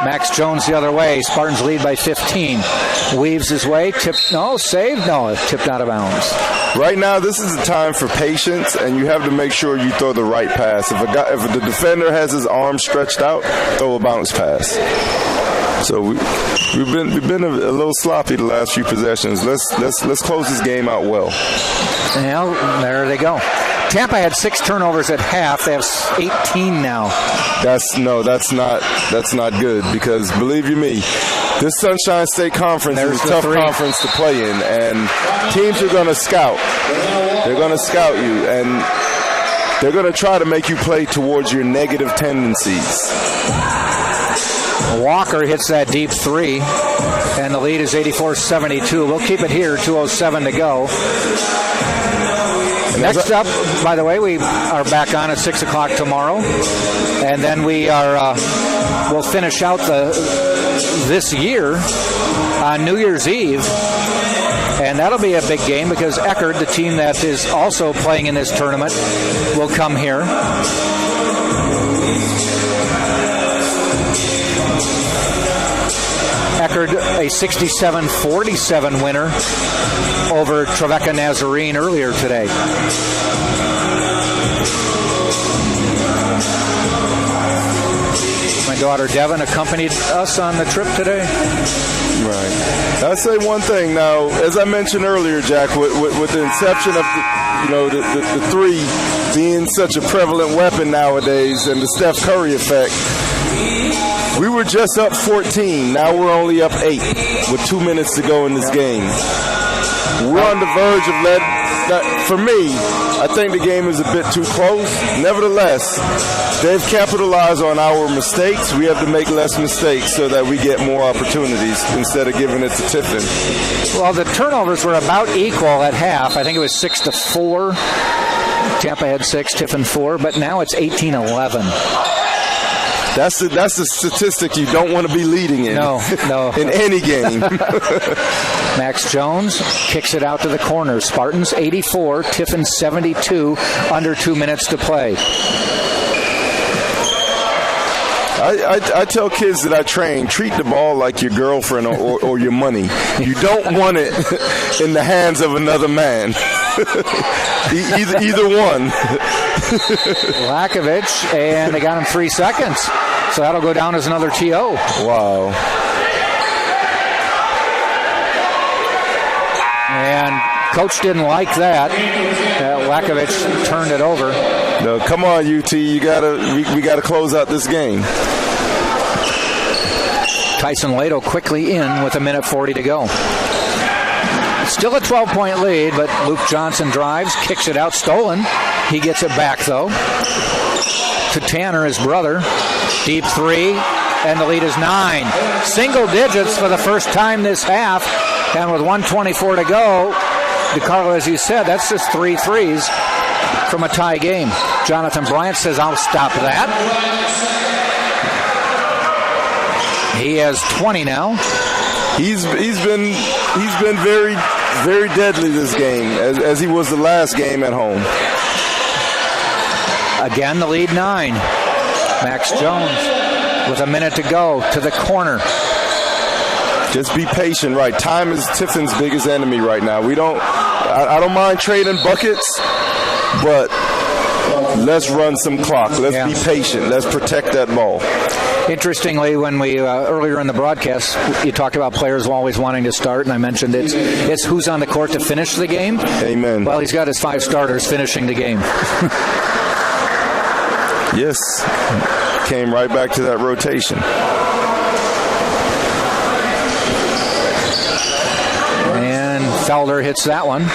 Max Jones the other way. Spartans lead by 15. Weaves his way. Saved? No, tipped out of bounds. Right now, this is the time for patience, and you have to make sure you throw the right pass. If the defender has his arm stretched out, throw a bounce pass. So we've been a little sloppy the last few possessions. Let's close this game out well. Well, there they go. Tampa had 6 turnovers at half. They have 18 now. That's not good because believe you me, this Sunshine State Conference is a tough conference to play in, and teams are going to scout. They're going to scout you, and They're going to try to make you play towards your negative tendencies. Walker hits that deep three, and the lead is 84-72. We'll keep it here, 2:07 to go. Next up, by the way, we are back on at 6 o'clock tomorrow, and then we'll finish out this year on New Year's Eve, and that'll be a big game because Eckerd, the team that is also playing in this tournament, will come here. Eckerd, a 67-47 winner over Trevecca Nazarene earlier today. My daughter Devin accompanied us on the trip today. Right. I'll say one thing now. As I mentioned earlier, Jack, with the inception of the three being such a prevalent weapon nowadays and the Steph Curry effect, we were just up 14. Now we're only up 8 with 2 minutes to go in this game. We're on the verge of for me, I think the game is a bit too close. Nevertheless, they've capitalized on our mistakes. We have to make less mistakes so that we get more opportunities instead of giving it to Tiffin. Well, the turnovers were about equal at half. I think it was 6-4. Tampa had 6, Tiffin 4, but now it's 18-11. That's the statistic you don't want to be leading in. No. In any game. Max Jones kicks it out to the corner. Spartans 84, Tiffin 72, under 2 minutes to play. I tell kids that I train, treat the ball like your girlfriend or your money. You don't want it in the hands of another man. Either one. Lakovich, and they got him 3 seconds. So that'll go down as another TO. Wow. And coach didn't like that. Lakovich turned it over. No, come on, UT. We gotta close out this game. Tyson Lato quickly in with 1:40 to go. Still a 12-point lead, but Luke Johnson drives, kicks it out, stolen. He gets it back, though, to Tanner, his brother. Deep three, and the lead is 9. Single digits for the first time this half, and with 1:24 to go, DeCarlo, as you said, that's just 3 threes from a tie game. Jonathan Bryant says, I'll stop that. He has 20 now. He's been very, very deadly this game, as he was the last game at home. Again, the lead 9. Max Jones with 1 minute to go to the corner. Just be patient, right? Time is Tiffin's biggest enemy right now. I don't mind trading buckets, but let's run some clock. Let's be patient. Let's protect that ball. Interestingly, when we earlier in the broadcast, you talked about players always wanting to start, and I mentioned it's who's on the court to finish the game. Amen. Well, he's got his 5 starters finishing the game. Yes. Came right back to that rotation. And Felder hits that one.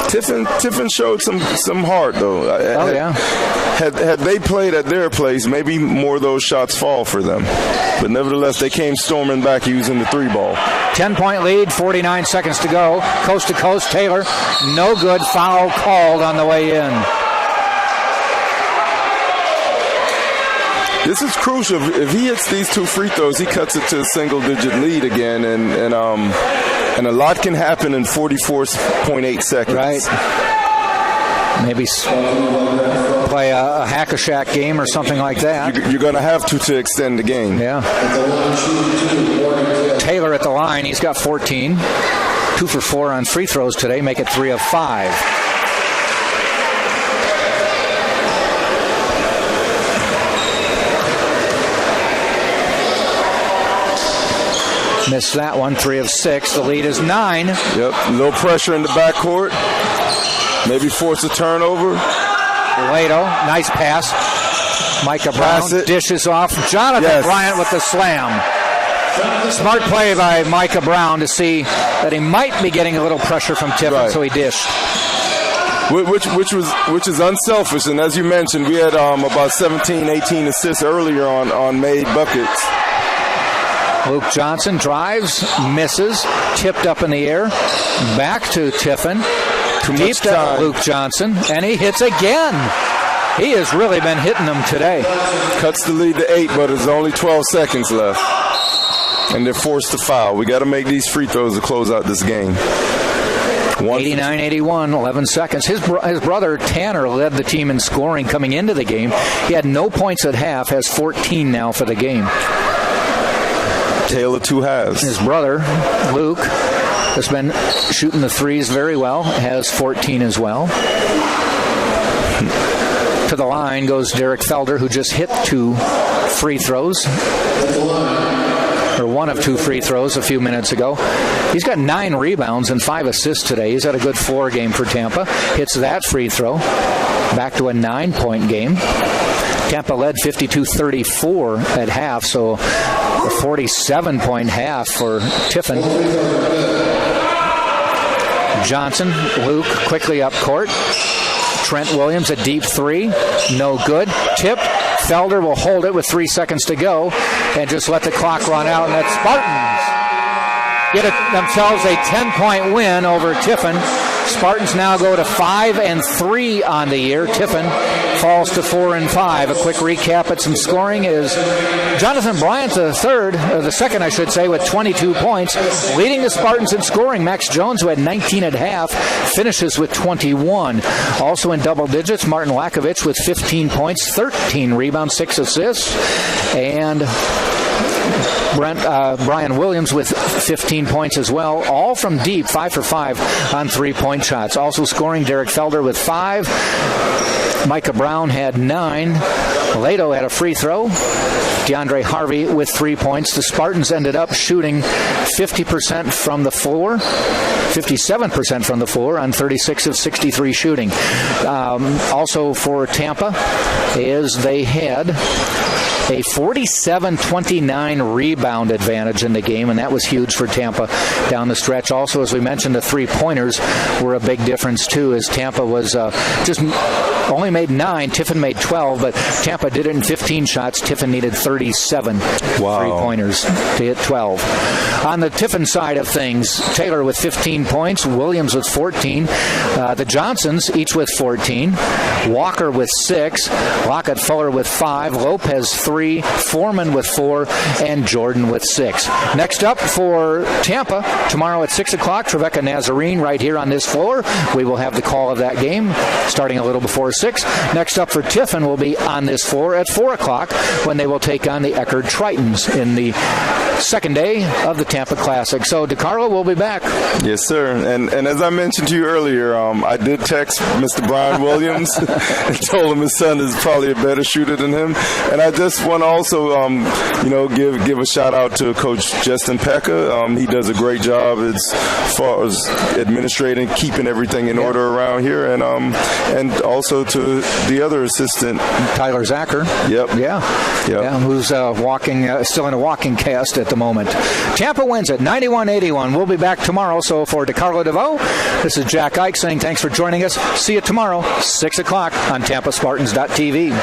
Tiffin showed some heart, though. Oh, yeah. Had they played at their place, maybe more of those shots fall for them. But nevertheless, they came storming back using the 3-ball. 10-point lead, 49 seconds to go. Coast to coast, Taylor. No good. Foul called on the way in. This is crucial. If he hits these 2 free throws, he cuts it to a single-digit lead again, and a lot can happen in 44.8 seconds. Right. Maybe play a hack-a-shack game or something like that. You're going to have to extend the game. Yeah. Taylor at the line. He's got 14. 2 for 4 on free throws today. Make it 3 of 5. Missed that one, 3 of 6. The lead is 9. Yep, no pressure in the backcourt. Maybe force a turnover. Lato, nice pass. Micah Brown dishes off. Jonathan Bryant with the slam. Smart play by Micah Brown to see that he might be getting a little pressure from Tiffin, so he dished. which is unselfish. And as you mentioned, we had about 17, 18 assists earlier on made buckets. Luke Johnson drives, misses, tipped up in the air, back to Tiffin. Deep to Luke Johnson, and he hits again. He has really been hitting them today. Cuts the lead to 8, but there's only 12 seconds left. And they're forced to foul. We got to make these free throws to close out this game. 89-81, 11 seconds. His brother Tanner led the team in scoring coming into the game. He had no points at half, has 14 now for the game. Tale of two halves. His brother, Luke, has been shooting the threes very well, has 14 as well. To the line goes Derek Felder, who just hit 2 free throws. Or one of 2 free throws a few minutes ago. He's got 9 rebounds and 5 assists today. He's had a good floor game for Tampa. Hits that free throw. Back to a 9-point game. Tampa led 52-34 at half, so a 47-point half for Tiffin. Johnson, Luke, quickly up court. Trent Williams, a deep 3. No good. Tipped. Felder will hold it with 3 seconds to go and just let the clock run out, and that Spartans get themselves a 10-point win over Tiffin. Spartans now go to 5-3 on the year. Tiffin falls to 4-5. A quick recap at some scoring is Jonathan Bryant, the second, I should say, with 22 points, leading the Spartans in scoring. Max Jones, who had 19 at half, finishes with 21. Also in double digits, Martin Lakovich with 15 points, 13 rebounds, 6 assists, and Brian Williams with 15 points as well, all from deep, 5 for 5 on 3-point shots. Also scoring, Derek Felder with 5. Micah Brown had 9. Leto had a free throw. DeAndre Harvey with 3 points. The Spartans ended up shooting 50% from the floor, 57% from the floor on 36 of 63 shooting. Also for Tampa is they had a 47-29 rebound advantage in the game, and that was huge for Tampa down the stretch. Also, as we mentioned, the 3-pointers were a big difference, too, as Tampa was just only made 9. Tiffin made 12, but Tampa did it in 15 shots. Tiffin needed 37 3-pointers to hit 12. On the Tiffin side of things, Taylor with 15 points, Williams with 14, the Johnsons each with 14, Walker with 6, Lockett Fuller with 5, Lopez 3, Foreman with 4, and Jordan with 6. Next up for Tampa, tomorrow at 6 o'clock, Trevecca Nazarene right here on this floor. We will have the call of that game starting a little before 6. Next up for Tiffin will be on this floor at 4 o'clock when they will take on the Eckerd Tritons in the second day of the Tampa Classic. So DeCarlo will be back. Yes, sir. And as I mentioned to you earlier, I did text Mr. Brian Williams and told him his son is probably a better shooter than him. And I just want to also, give a shout out to Coach Justin Pekka. He does a great job as far as administrating, keeping everything in order around here, and also to the other assistant, Tyler Zacher. Yep. Yeah. Who's still in a walking cast at the moment. Tampa wins at 91-81. We'll be back tomorrow. So for DeCarlo DeVoe, this is Jack Ike saying thanks for joining us. See you tomorrow, 6 o'clock on TampaSpartans.tv.